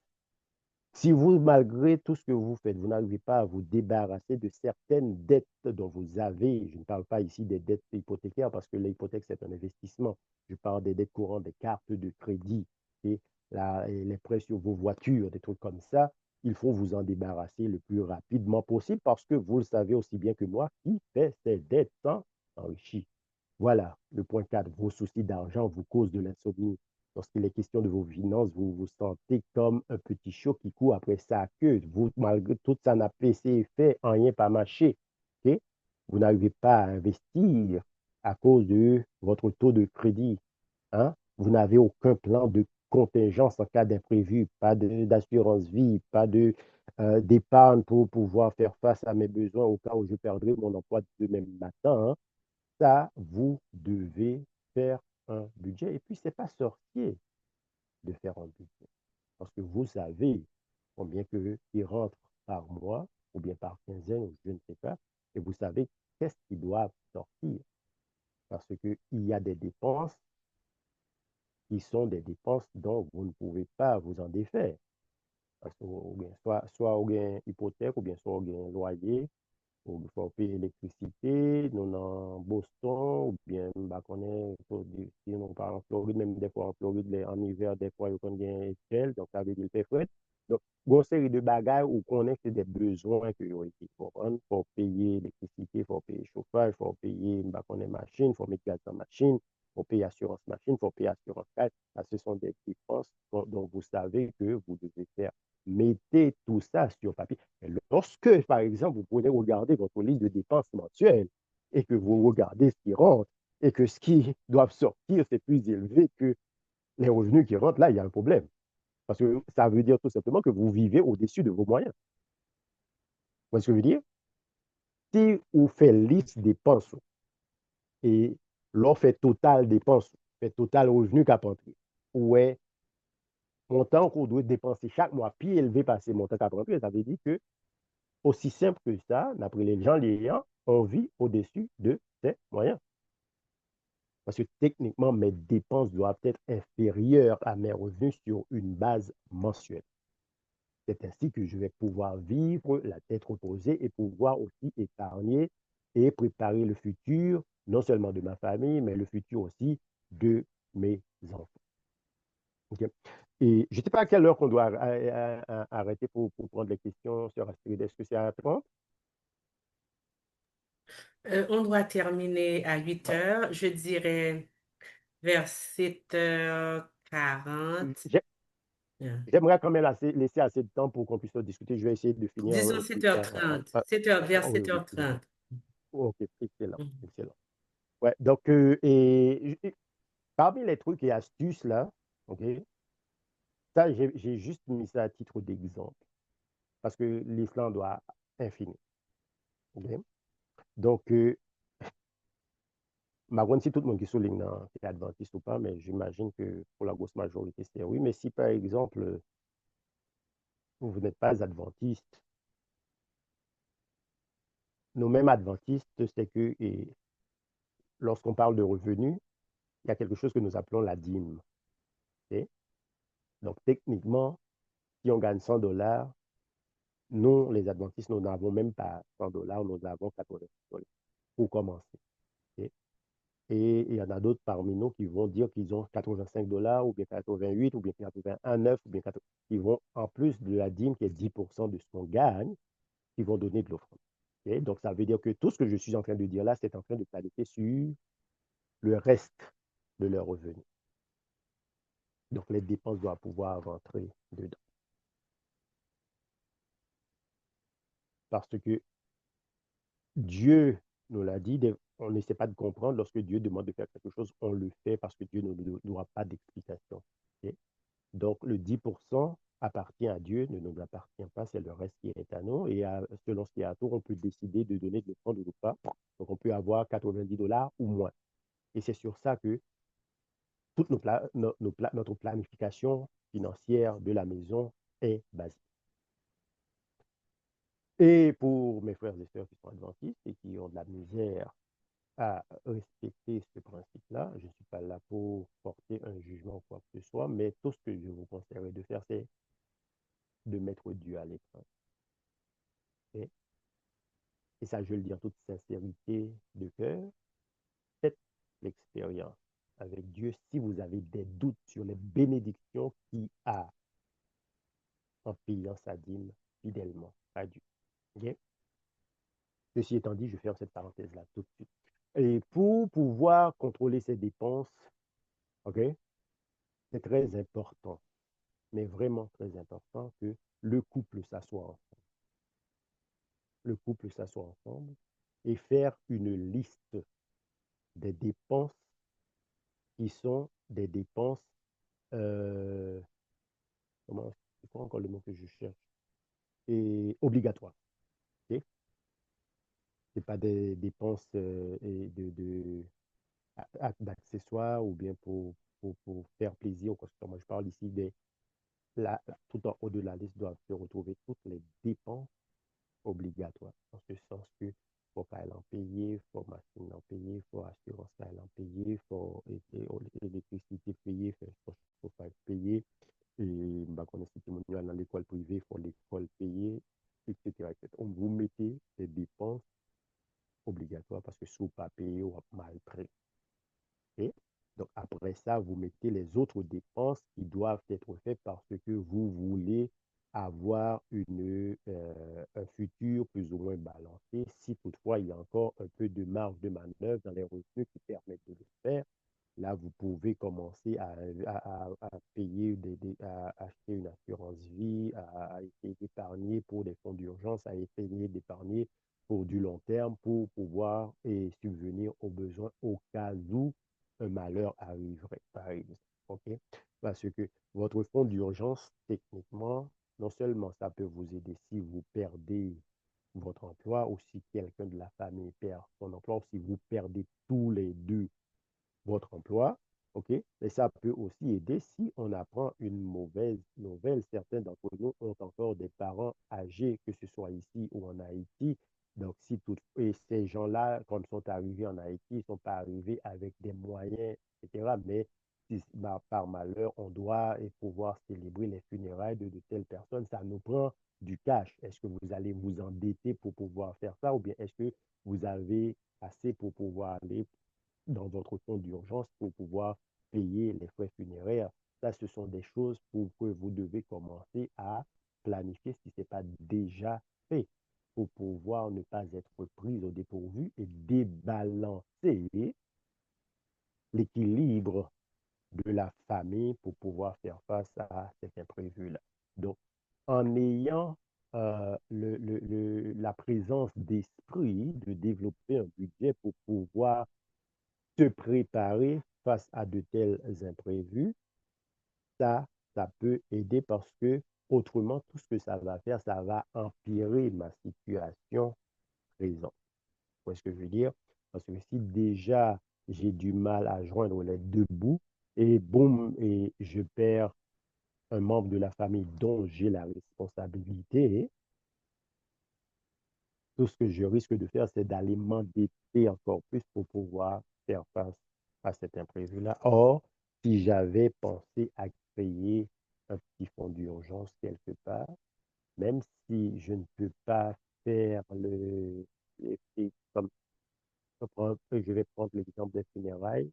Si vous, malgré tout ce que vous faites, vous n'arrivez pas à vous débarrasser de certaines dettes dont vous avez, je ne parle pas ici des dettes hypothécaires parce que l'hypothèque, c'est un investissement. Je parle des dettes courantes, des cartes de crédit, et les prêts sur vos voitures, des trucs comme ça. Il faut vous en débarrasser le plus rapidement possible parce que vous le savez aussi bien que moi, qui fait ses dettes s'enrichit. Voilà, le point 4. Vos soucis d'argent vous causent de l'insomnie. Lorsqu'il est question de vos finances, vous vous sentez comme un petit chat qui court après sa queue. Vous, malgré tout ça n'a pas fait, rien pas marché. Okay? Vous n'arrivez pas à investir à cause de votre taux de crédit. Hein? Vous n'avez aucun plan de contingence en cas d'imprévu, pas d'assurance vie, pas d'épargne pour pouvoir faire face à mes besoins au cas où je perdrai mon emploi demain matin. Hein? Ça, vous devez faire un budget. Et puis, ce n'est pas sorcier de faire un budget. Parce que vous savez combien que il rentre par mois, ou bien par quinzaine, ou je ne sais pas, et vous savez qu'est-ce qui doit sortir. Parce qu'il y a des dépenses qui sont des dépenses dont vous ne pouvez pas vous en défaire. Parce que soit vous avez une hypothèque, ou bien soit vous avez un loyer, ou il faut payer l'électricité, nous dans Boston, ou bien bah, on est, si on part en Floride, même des fois en Floride, en hiver, des fois, il y a un gel, donc ça veut dire qu'il fait frais. Donc, une série de bagages où on est que des besoins que vous faut rendre, faut payer l'électricité, faut payer chauffage, faut payer bah, on est machine, faut mettre gaz dans machine, faut payer assurance machine, faut payer assurance carte. Ce sont des dépenses dont vous savez que vous devez faire. Mettez tout ça sur papier. Et lorsque, par exemple, vous pouvez regarder votre liste de dépenses mensuelles et que vous regardez ce qui rentre et que ce qui doit sortir, c'est plus élevé que les revenus qui rentrent, là, il y a un problème. Parce que ça veut dire tout simplement que vous vivez au-dessus de vos moyens. Vous voyez ce que je veux dire? Si vous faites liste dépenses et l'on fait total dépenses, fait total revenu qu'à rentrer, ou est montant qu'on doit dépenser chaque mois, puis élevé par ces montants qu'à rentrer, ça veut dire que aussi simple que ça, d'après les gens l'ayant, on vit au-dessus de ses moyens. Parce que techniquement, mes dépenses doivent être inférieures à mes revenus sur une base mensuelle. C'est ainsi que je vais pouvoir vivre la tête reposée et pouvoir aussi épargner et préparer le futur, non seulement de ma famille, mais le futur aussi de mes enfants. Okay? Et je ne sais pas à quelle heure qu'on doit arrêter pour prendre les questions sur Astrid. Est-ce que c'est à 30? On doit terminer à 8 heures, je dirais vers 7h40. J'aimerais quand même laisser assez de temps pour qu'on puisse discuter. Je vais essayer de finir Disons plus 7h30, 7h, vers oui, oui, oui. 7h30. Ok, excellent, excellent. Ouais, donc, et parmi les trucs et astuces là, ok, ça, j'ai juste mis ça à titre d'exemple parce que l'Islande doit infini. Ok? Donc, je si tout le monde qui souligne c'est adventiste ou pas, mais j'imagine que pour la grosse majorité, c'est oui. Mais si par exemple, vous n'êtes pas adventiste, nos mêmes adventistes, c'est que lorsqu'on parle de revenus, il y a quelque chose que nous appelons la dîme. Ok? Donc, techniquement, si on gagne 100 dollars, nous, les adventistes, nous n'avons même pas 100 dollars, nous avons 80 dollars pour commencer. Ok? Et il y en a d'autres parmi nous qui vont dire qu'ils ont 85 dollars ou bien 88 ou bien 89 ou bien 80. Ils vont, en plus de la dîme qui est 10% de ce qu'on gagne, ils vont donner de l'offrande. Okay? Donc, ça veut dire que tout ce que je suis en train de dire là, c'est en train de planifier sur le reste de leurs revenus. Donc, les dépenses doivent pouvoir rentrer dedans. Parce que Dieu nous l'a dit, on n'essaie pas de comprendre lorsque Dieu demande de faire quelque chose, on le fait parce que Dieu n'aura pas d'explication. Okay? Donc, le 10% appartient à Dieu, ne nous appartient pas, c'est le reste qui est à nous. Et selon ce qui est à tour, on peut décider de donner de l'offrande ou pas. Donc, on peut avoir 90 dollars ou moins. Et c'est sur ça que toute notre planification financière de la maison est basée. Et pour mes frères et sœurs qui sont adventistes et qui ont de la misère à respecter ce principe-là, je ne suis pas là pour porter un jugement ou quoi que ce soit, mais tout ce que je vous conseillerais de faire, c'est de mettre Dieu à l'épreuve. Et, et ça, je le dis en toute sincérité de cœur, faites l'expérience avec Dieu si vous avez des doutes sur les bénédictions qu'il a en payant sa dîme fidèlement à Dieu. Okay? Ceci étant dit, je ferme cette parenthèse-là tout de suite. Et pour pouvoir contrôler ces dépenses, ok, c'est très important, mais vraiment très important que le couple s'assoie ensemble. Le couple s'assoie ensemble et faire une liste des dépenses qui sont des dépenses, euh, comment, c'est quoi encore le mot que je cherche, et obligatoires. Okay? Ce n'est pas des dépenses d'accessoires ou bien pour faire plaisir. Moi, je parle ici tout en haut de la liste doivent se retrouver toutes les dépenses obligatoires. Dans ce sens que faut pas en payer, faut machine en payer, faut assurance en payer, faut électricité payer, faut pas payer. Et bah, quand on est dans l'école privée, il faut l'école payer, etc., etc. On vous mettez des dépenses obligatoires parce que si vous pas payé, on va mal traiter. Et donc, après ça, vous mettez les autres dépenses qui doivent être faites parce que vous voulez avoir un futur plus ou moins balancé, si toutefois il y a encore un peu de marge de manœuvre dans les revenus qui permettent de le faire. Là, vous pouvez commencer à payer, à acheter une assurance vie, à essayer d'épargner pour des fonds d'urgence, à essayer d'épargner pour du long terme, pour pouvoir subvenir aux besoins au cas où un malheur arriverait, par exemple. OK? Parce que votre fonds d'urgence, techniquement, non seulement ça peut vous aider si vous perdez votre emploi ou si quelqu'un de la famille perd son emploi ou si vous perdez tous les deux votre emploi, OK? Mais ça peut aussi aider si on apprend une mauvaise nouvelle. Certains d'entre nous ont encore des parents âgés, que ce soit ici ou en Haïti. Donc, si tout, et ces gens-là, comme ils sont arrivés en Haïti, ils ne sont pas arrivés avec des moyens, etc. Mais si, bah, par malheur, on doit pouvoir célébrer les funérailles de telles personnes, ça nous prend du cash. Est-ce que vous allez vous endetter pour pouvoir faire ça ou bien est-ce que vous avez assez pour pouvoir aller dans votre fonds d'urgence pour pouvoir payer les frais funéraires? Ça, ce sont des choses pour que vous devez commencer à planifier si ce n'est pas déjà fait pour pouvoir ne pas être pris au dépourvu et débalancer l'équilibre de la famille pour pouvoir faire face à cet imprévu-là. Donc, en ayant la présence d'esprit de développer un budget pour pouvoir se préparer face à de tels imprévus, ça, ça peut aider parce que autrement, tout ce que ça va faire, ça va empirer ma situation présente. Vous voyez ce que je veux dire? Parce que si déjà j'ai du mal à joindre les deux bouts et boum, et je perds un membre de la famille dont j'ai la responsabilité, tout ce que je risque de faire, c'est d'aller m'endetter encore plus pour pouvoir faire face à cet imprévu-là. Or, si j'avais pensé à créer un petit fonds d'urgence quelque part, même si je ne peux pas faire comme je vais prendre l'exemple des funérailles,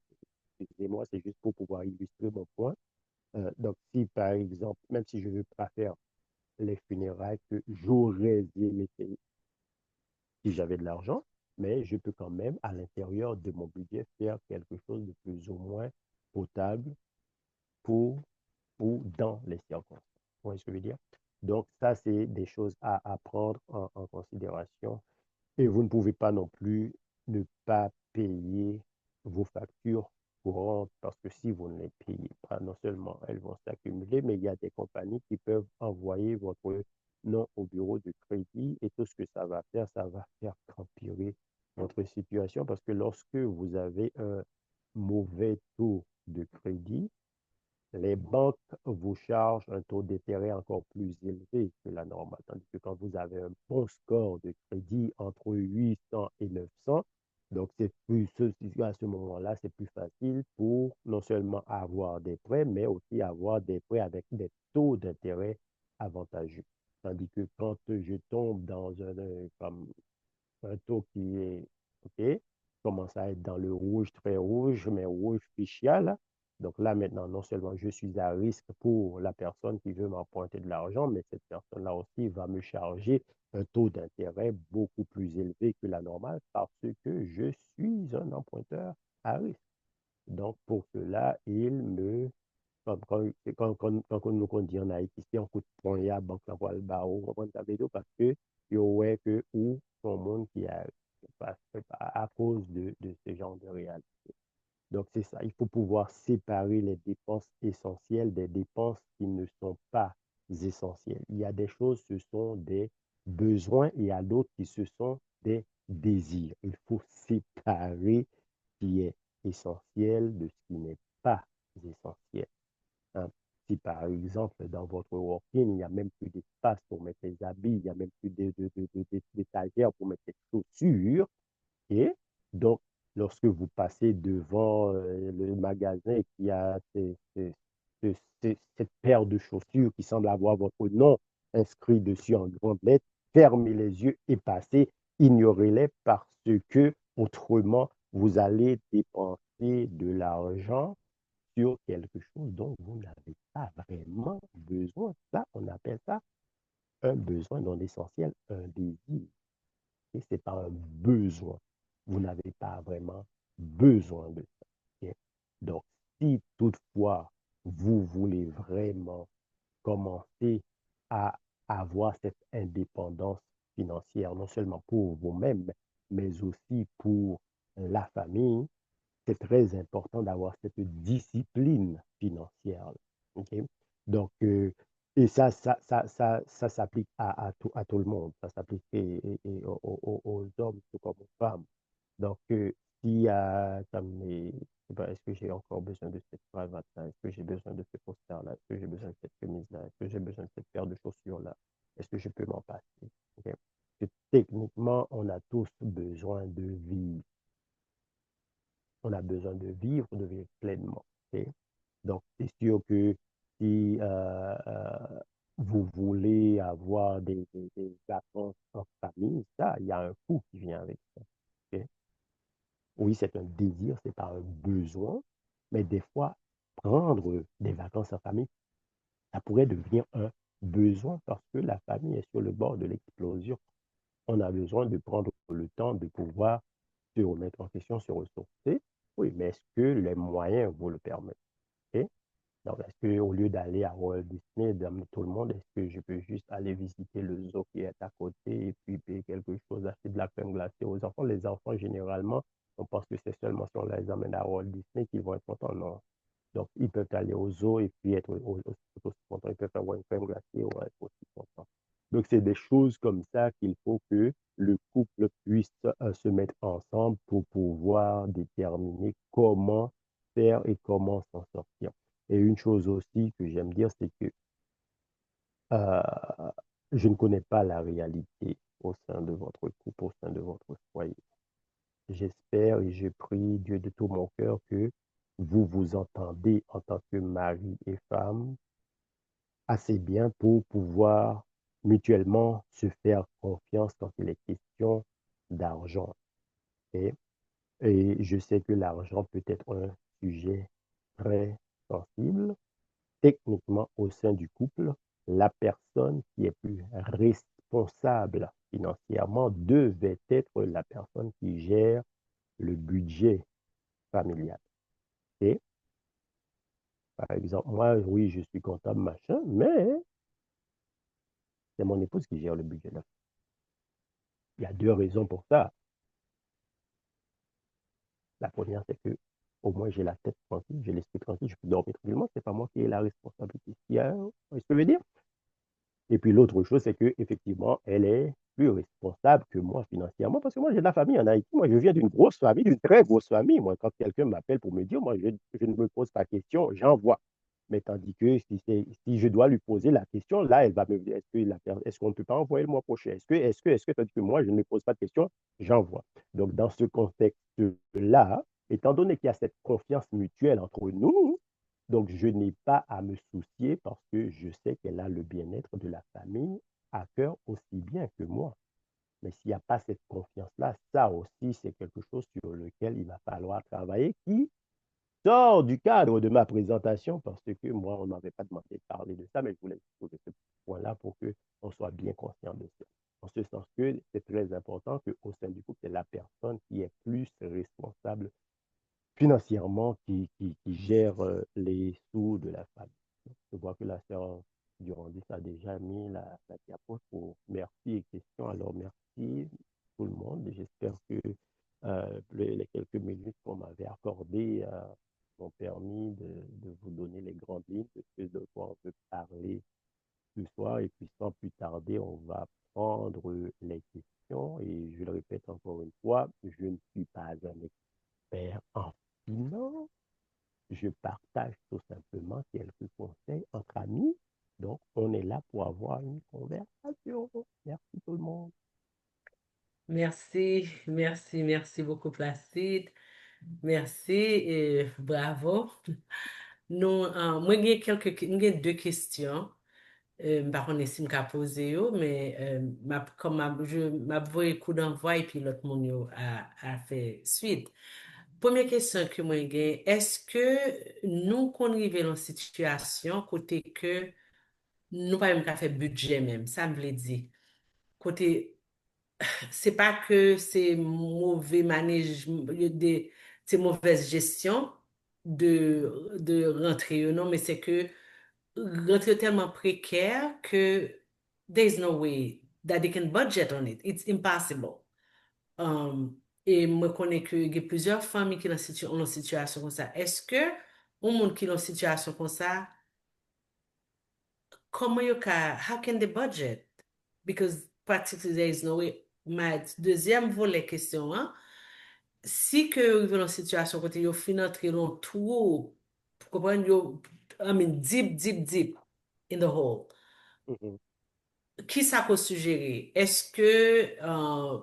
excusez-moi, c'est juste pour pouvoir illustrer mon point. Donc, si par exemple, même si je ne veux pas faire les funérailles que j'aurais aimé si j'avais de l'argent, mais je peux quand même, à l'intérieur de mon budget, faire quelque chose de plus ou moins potable pour ou dans les circonstances. Vous voyez ce que je veux dire? Donc, ça, c'est des choses à prendre en considération. Et vous ne pouvez pas non plus ne pas payer vos factures courantes parce que si vous ne les payez pas, non seulement elles vont s'accumuler, mais il y a des compagnies qui peuvent envoyer votre nom au bureau de crédit et tout ce que ça va faire empirer votre situation parce que lorsque vous avez un mauvais taux de crédit, les banques vous chargent un taux d'intérêt encore plus élevé que la normale. Tandis que quand vous avez un bon score de crédit entre 800 et 900, donc c'est plus, à ce moment-là, c'est plus facile pour non seulement avoir des prêts, mais aussi avoir des prêts avec des taux d'intérêt avantageux. Tandis que quand je tombe dans comme un taux qui est, OK, commence à être dans le rouge, très rouge, mais rouge fichial, là. Donc là, maintenant, non seulement je suis à risque pour la personne qui veut m'emprunter de l'argent, mais cette personne-là aussi va me charger un taux d'intérêt beaucoup plus élevé que la normale parce que je suis un emprunteur à risque. Donc, pour cela, il me quand nous dit en Haïti, si on coûte point, il y a banque la voile barreau, on comprend ça veut dire parce que il y a que ou son monde qui a à cause de ce genre de réalité. Donc, c'est ça. Il faut pouvoir séparer les dépenses essentielles des dépenses qui ne sont pas essentielles. Il y a des choses, ce sont des besoins, et il y a d'autres qui ce sont des désirs. Il faut séparer ce qui est essentiel de ce qui n'est pas essentiel. Hein. Si par exemple, dans votre working, il n'y a même plus d'espace pour mettre les habits, il n'y a même plus d'étagères pour mettre les chaussures, et donc, lorsque vous passez devant le magasin et qu'il y a cette paire de chaussures qui semble avoir votre nom inscrit dessus en grandes lettres, fermez les yeux et passez, ignorez-les parce que autrement, vous allez dépenser de l'argent sur quelque chose dont vous n'avez pas vraiment besoin. Ça, on appelle ça un besoin non essentiel, un désir. Et c'est pas un besoin. Vous n'avez pas vraiment besoin de ça. Ok? Donc, si toutefois vous voulez vraiment commencer à avoir cette indépendance financière, non seulement pour vous-même, mais aussi pour la famille, c'est très important d'avoir cette discipline financière. OK? Donc, et ça s'applique à tout le monde. Ça s'applique aux hommes tout comme aux femmes. Donc, s'il y a comme est-ce que j'ai encore besoin de cette cravate-là? Est-ce que j'ai besoin de ce poster-là? Est-ce que j'ai besoin de cette chemise-là? Est-ce que j'ai besoin de cette paire de chaussures-là? Est-ce que je peux m'en passer? OK? Que techniquement, on a tous besoin de vivre. On a besoin de vivre pleinement. OK? Donc, c'est sûr que si vous voulez avoir des vacances en famille, ça, il y a un coût qui vient avec ça. OK? Oui, c'est un désir, c'est pas un besoin, mais des fois, prendre des vacances en famille, ça pourrait devenir un besoin parce que la famille est sur le bord de l'explosion. On a besoin de prendre le temps de pouvoir se remettre en question, se ressourcer. Oui, mais est-ce que les moyens vous le permettent? OK? Donc, est-ce qu'au lieu d'aller à Walt Disney, d'amener tout le monde, est-ce que je peux juste aller visiter le zoo qui est à côté et puis payer quelque chose, acheter de la crème glacée aux enfants? Les enfants, généralement, on pense que c'est seulement si on les amène à Walt Disney qu'ils vont être contents. Non. Donc, ils peuvent aller au zoo et puis être aussi contents. Ils peuvent avoir une crème glacée ou être aussi contents. Donc, c'est des choses comme ça qu'il faut que le couple puisse se mettre ensemble pour pouvoir déterminer comment faire et comment s'en sortir. Et une chose aussi que j'aime dire, c'est que euh, je ne connais pas la réalité au sein de votre couple, au sein de votre foyer. J'espère et je prie Dieu de tout mon cœur que vous vous entendez en tant que mari et femme assez bien pour pouvoir mutuellement se faire confiance quand il est question d'argent. Et, et je sais que l'argent peut être un sujet très sensible. Techniquement, au sein du couple, la personne qui est plus responsable financièrement devait être la personne qui gère le budget familial. Et, par exemple, moi, oui, je suis comptable, machin, mais c'est mon épouse qui gère le budget. Là. Il y a deux raisons pour ça. La première, c'est que au moins j'ai la tête tranquille, j'ai l'esprit tranquille, je peux dormir tranquillement, c'est pas moi qui ai la responsabilité. Il y a, ce que je veux dire? Et puis l'autre chose, c'est qu'effectivement, elle est plus responsable que moi financièrement parce que moi, j'ai de la famille en Haïti. Moi, je viens d'une grosse famille, d'une très grosse famille. Moi, quand quelqu'un m'appelle pour me dire, moi, je ne me pose pas question, j'envoie. Mais tandis que si je dois lui poser la question, là, elle va me dire, est-ce qu'on ne peut pas envoyer le mois prochain? Tandis que moi, je ne me pose pas de question, j'envoie. Donc, dans ce contexte-là, étant donné qu'il y a cette confiance mutuelle entre nous, donc, je n'ai pas à me soucier parce que je sais qu'elle a le bien-être de la famille à cœur aussi bien que moi. Mais s'il n'y a pas cette confiance-là, ça aussi, c'est quelque chose sur lequel il va falloir travailler qui sort du cadre de ma présentation parce que moi, on ne m'avait pas demandé de parler de ça, mais je voulais poser ce point-là pour qu'on soit bien conscient de ça. En ce sens que c'est très important qu'au sein du couple, c'est la personne qui est plus responsable financièrement qui gère les sous de la famille. Je vois que la sœur Durandis a déjà mis la diapo pour merci et questions. Alors, merci tout le monde. J'espère que les quelques minutes qu'on m'avait accordées m'ont permis de vous donner les grandes lignes de ce de quoi on peut parler ce soir. Et puis, sans plus tarder, on va prendre les questions. Et je le répète encore une fois, je ne suis pas un expert en finance. Je partage tout simplement quelques conseils entre amis. Donc, on est là pour avoir une conversation. Merci tout le monde. Merci, merci, merci beaucoup, Placide. Merci et bravo. Moi, j'ai deux questions. Par contre, si je peux poser, mais comme je m'avoue coup d'envoi et puis l'autre monde a fait suite. Première question que moi j'ai, est-ce que nous qu'on arrive dans une situation côté que nous pas même qu'à faire budget même, ça me veut dire. Côté, c'est pas que c'est mauvais management, c'est mauvaise gestion de rentrée, non, mais c'est que rentrée est tellement précaire que there's no way that they can budget on it. It's impossible. Um, et moi connais que il y a plusieurs familles qui ont une situation comme ça. Est-ce que un monde qui a une situation comme ça, comment how can they budget? Because practically there is no way. Ma deuxième volet question, hein, si que vous avez une situation côté yo fin entrer dans tout, pour comprendre yo, I mean deep, deep, deep in the hole. Mhm, Qui ça peut suggérer? Est-ce que euh,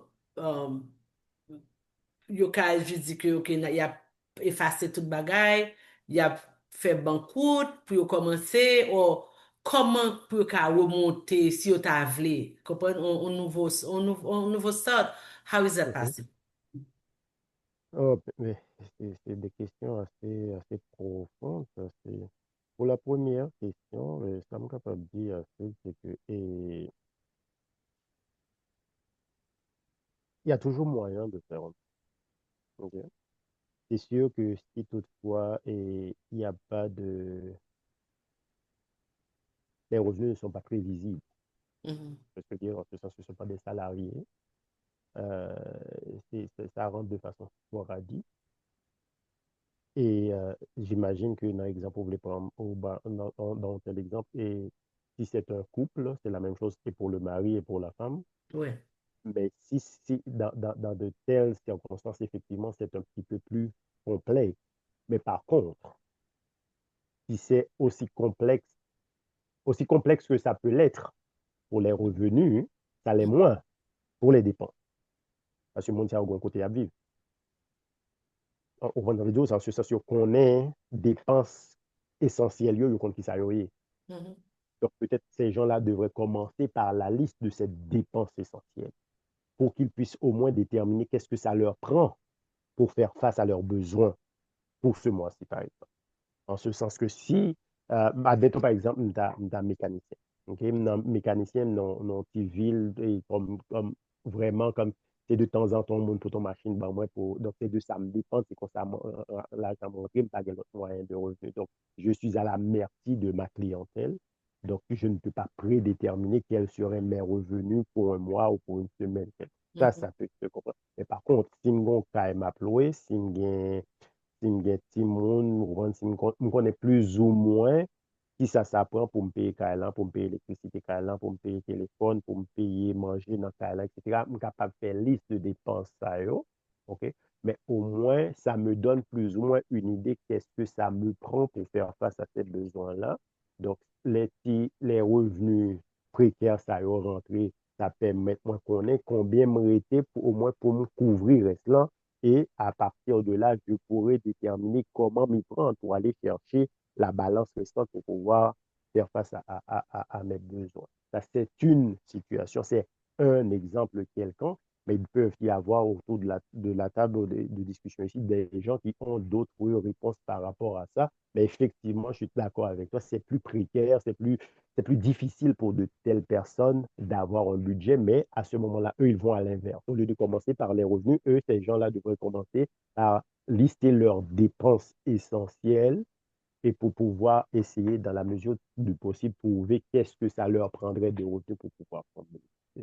yo ka judi que ok, y a effacé tout bagay, y a fait banquoute, pour yo commencer, ou comment pour yo ka remonter si yo ta vle? Kompren, on nouveau start? How is that mhm. possible? Oh, mais c'est des questions assez profondes. Pour la première question, ça me capable de dire, c'est que il y a toujours moyen de faire. Ok. C'est sûr que si toutefois il n'y a pas les revenus ne sont pas prévisibles, Mhm. je veux dire, en ce sens, ce ne sont pas des salariés, euh, ça rentre de façon sporadique. Et j'imagine que dans l'exemple, vous voulez prendre dans tel exemple, et si c'est un couple, c'est la même chose et pour le mari et pour la femme. Ouais. Mais si dans de telles circonstances, effectivement, c'est un petit peu plus complexe. Mais par contre, si c'est aussi complexe que ça peut l'être pour les revenus, ça l'est moins pour les dépenses. Parce que mon a un côté à vivre. Au vendredi, vidéo, ça se connaît dépenses essentielles, yo, compte qui ça yo est. Mhm. Donc peut-être ces gens-là devraient commencer par la liste de ces dépenses essentielles pour qu'ils puissent au moins déterminer qu'est-ce que ça leur prend pour faire face à leurs besoins pour ce mois-ci, par exemple. En ce sens que si, admettons par exemple, un mécanicien, ok, un mécanicien dans une ville, et vraiment comme c'est de temps en temps, on monte pour ton machine, ben, moi, donc c'est de ça me dépend, c'est constamment l'argent monté, pas d'autres moyens de revenu. Donc, je suis à la merci de ma clientèle. Donc, je ne peux pas prédéterminer quels seraient mes revenus pour un mois ou pour une semaine. Mhm. Ça peut se comprendre. Mais par contre, si je suis m'a loué, si je si mgen ti moun, si m konen plus ou moins ki ça prend pour me payer kailan, pour me payer l'électricité kailan, pour me payer téléphone, pour me payer manger dans kailan, etc. M capable de faire liste de dépenses ça yo, ok? Mais au moins, ça me donne plus ou moins une idée qu'est-ce que ça me prend pour faire face à ces besoins-là. Donc, les revenus précaires, ça yo rentré, ça permet moi connaître combien me rete pour, au moins pour me couvrir reste là et à partir de là, je pourrais déterminer comment m'y prendre pour aller chercher la balance restante pour pouvoir faire face à mes besoins. Ça, c'est une situation, c'est un exemple quelconque, mais il peut y avoir autour de la table de discussion ici des gens qui ont d'autres réponses par rapport à ça. Mais effectivement, je suis d'accord avec toi, c'est plus précaire, c'est plus difficile pour de telles personnes d'avoir un budget, mais à ce moment-là, eux, ils vont à l'inverse. Au lieu de commencer par les revenus, eux, ces gens-là devraient commencer par lister leurs dépenses essentielles et pour pouvoir essayer, dans la mesure du possible, prouver qu'est-ce que ça leur prendrait de revenus pour pouvoir prendre. Ça,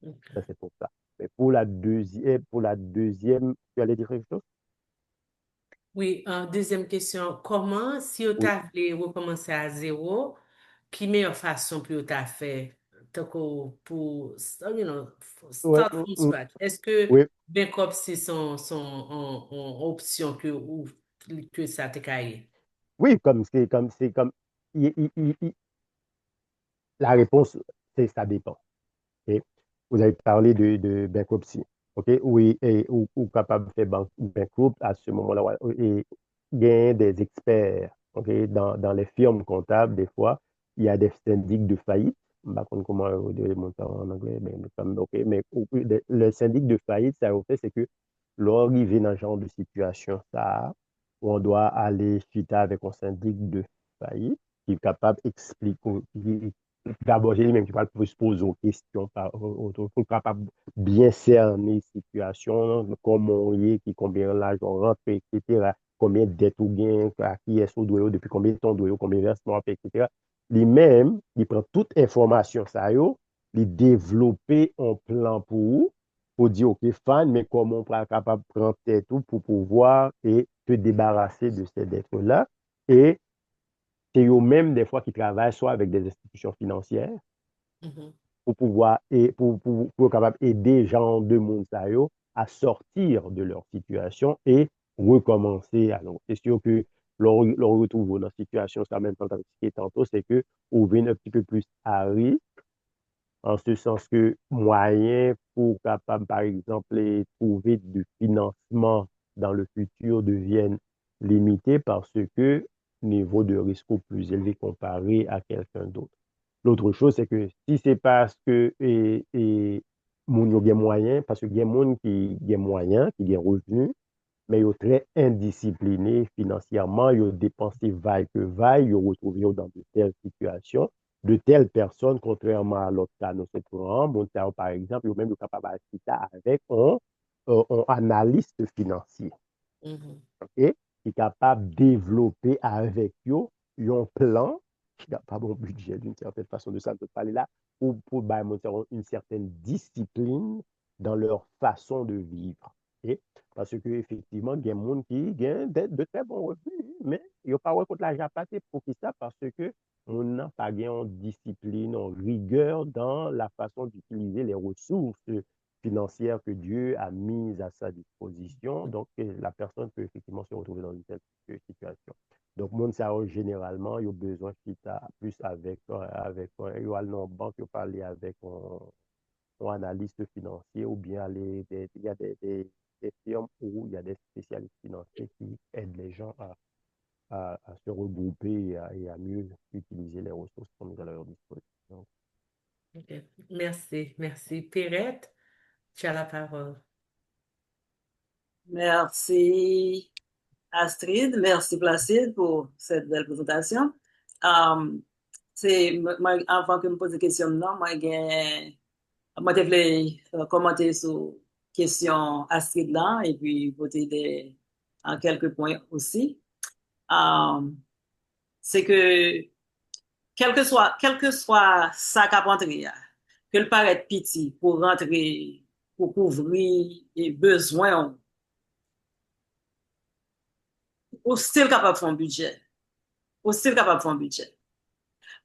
Ok. c'est pour ça. Mais pour la deuxième, tu allais dire quelque chose? Oui, deuxième question. Comment, si vous Oui, voulez recommencer à zéro, qui meilleure façon pour vous faire pour, ouais, start from scratch? Est-ce que oui, bankruptcy sont en option que ça te caille? oui, la réponse, c'est ça dépend. Ok. Vous avez parlé de bankruptcy. OK? Oui, ou capable de faire bankrupt à ce moment-là. Ouais. Et il y a des experts. OK? Dans les firmes comptables, des fois, il y a des syndics de faillite. Je ne sais pas comment dire le montant en anglais, mais, OK. Mais le syndic de faillite, ça fait, c'est que l'arrivée dans ce genre de situation, ça, on doit aller chuter avec un syndic de faillite. qui est capable d'expliquer. D'abord, j'ai lui-même qui va se poser aux questions, pour capable bien cerner la situation, comment il est, combien l'argent rentre, etc., combien de dettes ou gain, à qui est-ce ou doit, depuis combien de temps doit, combien de versements, etc. Lui-même, il prend toute information, ça, il développe un plan pour dire, OK, fan, mais comment on peut capable de prendre tête pour pouvoir et te débarrasser de ces dettes-là. Et c'est eux-mêmes, des fois, qui travaillent soit avec des institutions financières Mhm. pour pouvoir et pour capable aider gens de monde à sortir de leur situation et recommencer. Alors, c'est sûr que l'on retrouve dans la situation, ça même temps tantôt, c'est que on vient un petit peu plus à risque en ce sens que moyen pour capable, par exemple, trouver du financement dans le futur deviennent limités parce que niveau de risque est plus élevé comparé à quelqu'un d'autre. L'autre chose, c'est que si c'est parce que moun yo gen moyen, parce que gen moun qui gen moyen, qui gen revenu, mais ils sont très indisciplinés financièrement, ils ont dépensé vaille que vaille, ils ont retrouvé dans de telles situations, de telles personnes, contrairement à l'autre cas, nous sommes par exemple, ils ont même capable d'assister avec un analyste financier, Mhm. ok, qui est capable de développer avec eux un plan, qui n'a pas bon budget d'une certaine façon de ça, de parler là, pour montrer une certaine discipline dans leur façon de vivre. Ok. Parce que effectivement, il y a des gens qui gagnent de très bons revenus, mais ils n'ont pas contre l'argent pâté pour qui ça, parce que on n'a pas gagné discipline, en rigueur dans la façon d'utiliser les ressources financière que Dieu a mise à sa disposition. Donc, la personne peut effectivement se retrouver dans une telle situation. Donc, monde ça, généralement, il y a besoin qu'il plus avec il y a une banque, il parler avec un analyste financier ou bien il y a des firmes où il y a des spécialistes financiers qui aident les gens à se regrouper et à mieux utiliser les ressources qu'on à leur disposition. Ok. Merci, merci. Perrette, tu as la parole. Merci Astrid, merci Placide pour cette belle présentation. Um, avant que je me pose des questions, non, moi, je voulais commenter sur la question Astrid là et puis voter en quelques points aussi. Um, c'est que quel que soit sa qu'a rentrer, que le paraît petit pour rentrer, pour couvrir les besoins, ou still capable de faire un budget. Ou still capable de faire un budget.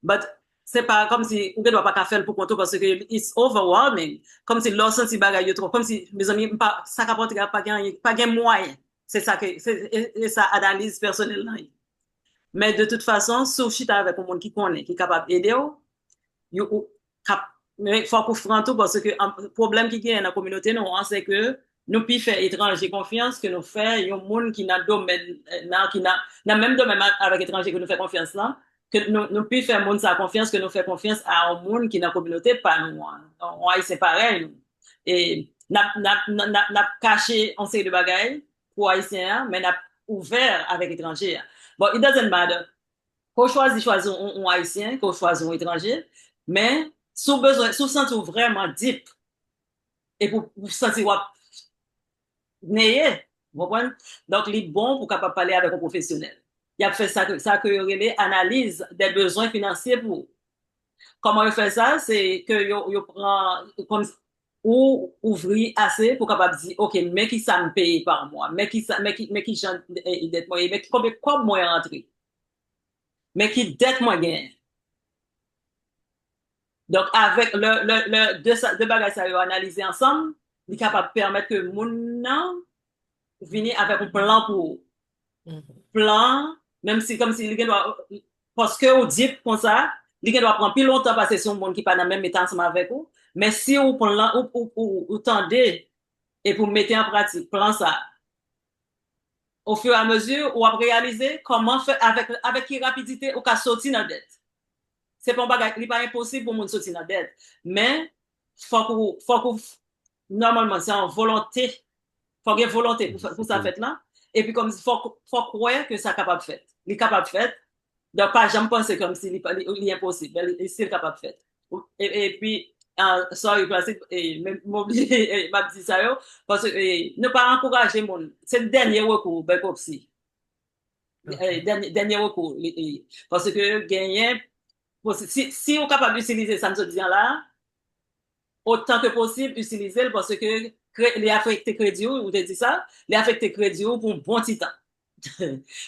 But c'est pas comme si on ne doit pas faire pour compter parce que it's overwhelming. Comme si l'on senti bagaille trop. Comme si mes amis, ça capable pas gain moyen. C'est ça que, c'est ça analyse personnelle. Mais de toute façon, sauf si tu avec un monde qui connaît, qui est capable d'aider, mais il faut qu'on fasse tout parce que le problème qui est dans la communauté, nous, c'est que nous pouvons faire étranger confiance que nous faisons un monde qui n'a domaine, qui n'a même domaine avec étranger que nous faisons confiance là, que nous pouvons faire monde sa confiance que nous faisons confiance à un monde qui n'a communauté pas nous. On c'est pareil nous. Et n'a caché on sait de bagailles pour haïtiens mais n'a ouvert avec étranger. Bon, it doesn't matter. Qu'on choisit un haïtien, qu'on choisit un étranger, mais sous besoin, sous sentir vraiment deep et pour sentir néé, vous comprenez? Donc, il est bon pour capable parler avec un professionnel. Il a fait ça que il analyse des besoins financiers pour. Comment il fait ça? C'est que il prend comme ou ouvrir assez pour capable dire OK, mais qui ça me paye par mois, mais qui j'en dette moi, mais combien quoi moi rentrer, mais qui dette moi gagne. Donc, avec deux bagages à analyser ensemble, il est capable de permettre que mon vienne avec un plan pour Mhm. plan, même si comme si il doit, parce que au dit comme ça, il doit prendre plus longtemps parce que c'est un monde qui pas dans le même état ensemble avec vous. Mais si vous plan, ou tendez et pour mettre en pratique plan ça, au fur et à mesure, ou à réaliser comment faire avec quelle rapidité ou qu'à sortir dans la dette. C'est pas un bagage, il n'est pas impossible pour monde sortir dans la dette. Mais, faut que, normalement, c'est en volonté. Faut qu'il y ait volonté pour ça Discipline. fait là. Et puis, comme, faut croire que ça est capable de faire. Il est capable de faire. Donc, pas jamais penser comme si il est impossible. Il est capable de faire. Et puis, sorry, parce que même m'oublier, m'a dit ça, parce que ne pas encourager mon. C'est le dernier recours, ben, comme si. OK. Dernier recours. Parce que gagner, si on est capable d'utiliser ça, nous disons là, autant que possible, utiliser parce que les affectés crédits, ou te dit ça, les affectés crédits pour un bon petit temps.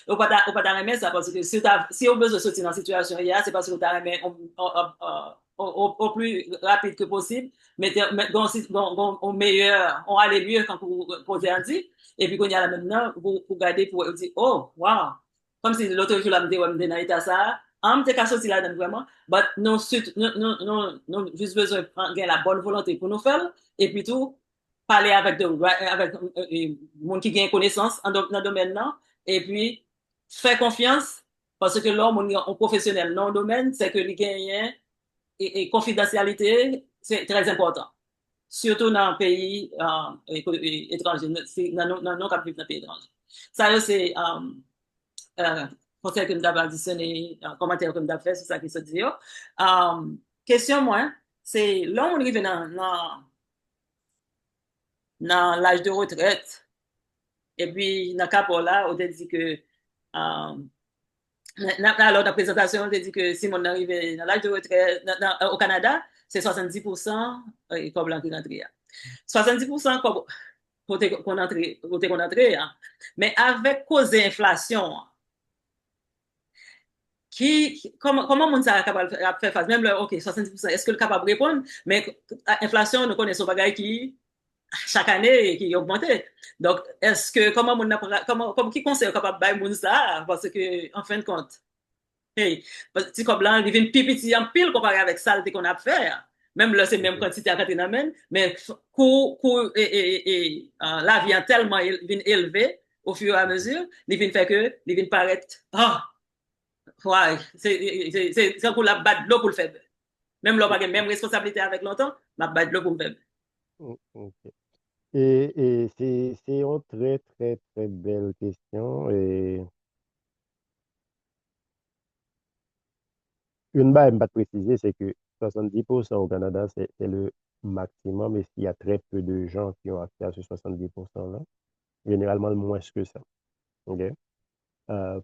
Ou pas d'arrêter ça parce que si on a besoin de sortir dans la situation hier, c'est parce qu'on t'a remis au plus rapide que possible, mais au meilleur, on allait mieux quand vous posez un dit, et puis qu'on y a là maintenant, vous regardez pour dire, oh, wow, comme si l'autre jour, là, me dit, ouais, me dit, ça, on me sorti là-dedans vraiment, mais nous, juste besoin de prendre la bonne volonté pour nous faire, et puis tout, parler avec monde qui gagne connaissance dans le domaine là, et puis faire confiance, parce que l'homme est professionnel dans le domaine, c'est que les gagnants et confidentialité, c'est très important. Surtout dans un pays étranger, dans nos pays étrangers. Ça, c'est conseil que nous avons additionné, commentaire que nous avons fait sur ça qui se dit. Question, moi, c'est là où on arrive dans l'âge de retraite, et puis dans le cas là, on a dit que alors, la présentation, on a dit que si on arrive dans l'âge de retraite au Canada, c'est 70% comme blanc qui rentre. 70% comme qu'on entre, mais avec cause d'inflation, comment on est capable de faire face? Même là, OK, 70%, est-ce que le capable de répondre? Mais l'inflation, nous connaissons bagage qui, chaque année, qui augmente. Donc, est-ce que, qui conseil est capable de faire ça? Parce que, en fin de compte, hey, petit comme là, il vient pipiti en pile comparé avec ça qu'on a fait. Même là, c'est même OK. quantité à Catherine, mais la vie est tellement élevée au fur et à Mhm. mesure, il vient faire que, il vient paraître, ah, ouais, c'est pour la battre de l'eau pour le faire. Même là, pas de même responsabilité avec longtemps, la battre de l'eau pour le faire. OK. Et c'est une très, très, très belle question. Et une chose pas préciser, c'est que 70% au Canada, c'est le maximum. Et s'il y a très peu de gens qui ont accès à ce 70%-là, généralement moins que ça. OK?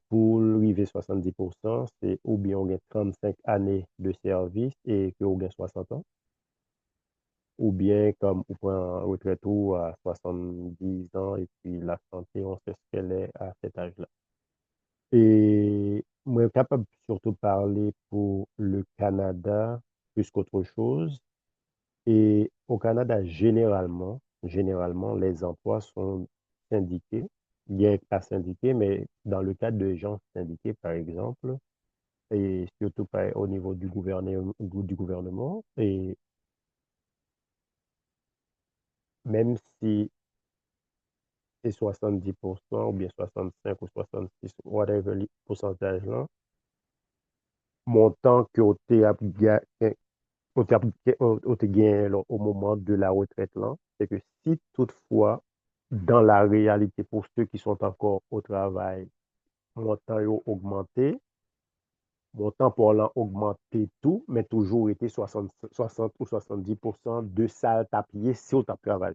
Pour arriver à 70%, c'est ou bien on a 35 années de service et que on a 60 ans, ou bien comme on prend un retraite ou à 70 ans et puis la santé, on sait ce qu'elle est à cet âge-là. Et moi, je suis capable surtout de parler pour le Canada plus qu'autre chose. Et au Canada, généralement, les emplois sont syndiqués, bien que pas syndiqués, mais dans le cadre de gens syndiqués, par exemple, et surtout au niveau du gouvernement. Et même si c'est 70% ou bien 65 ou 66, whatever le pourcentage là, montant que vous gagné là, au moment de la retraite là, c'est que si toutefois, dans la réalité, pour ceux qui sont encore au travail, montant a augmenté, montant pour l'an augmenté tout, mais toujours été 60 ou 70% de ça à payer si on travail.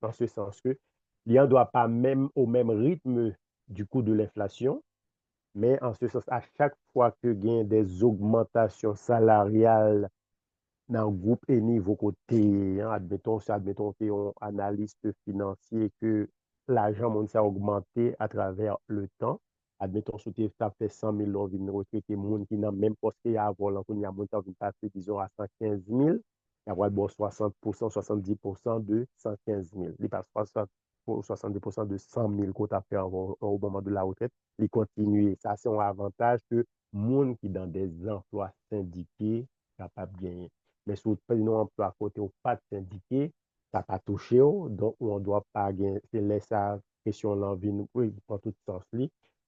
Dans ce sens que, il ne doit pas même au même rythme du coût de l'inflation, mais en ce sens, à chaque fois que gain des augmentations salariales dans le groupe et niveau côté, hein, admettons que un analyste financier que l'argent monde a augmenté à travers le temps. Admettons que tu as fait 100 000 euros, une retraite, monde qui n'a même pas ce qu'il y a avant, là, qu'on y a monté, on passer, disons, à 115 000, il y a bon 60%, 70% de 115 000. Il passe 60 pour 70% de 100 000 qu'on a fait au moment de la retraite. Il continue. Ça, c'est un avantage que monde qui dans des emplois syndiqués capable de gagner. Mais si vous prenez un emploi à côté ou pas de syndiqué, ça n'a pas touché, donc on ne doit pas gagner. C'est laisser la question l'envie, oui, dans tout sens.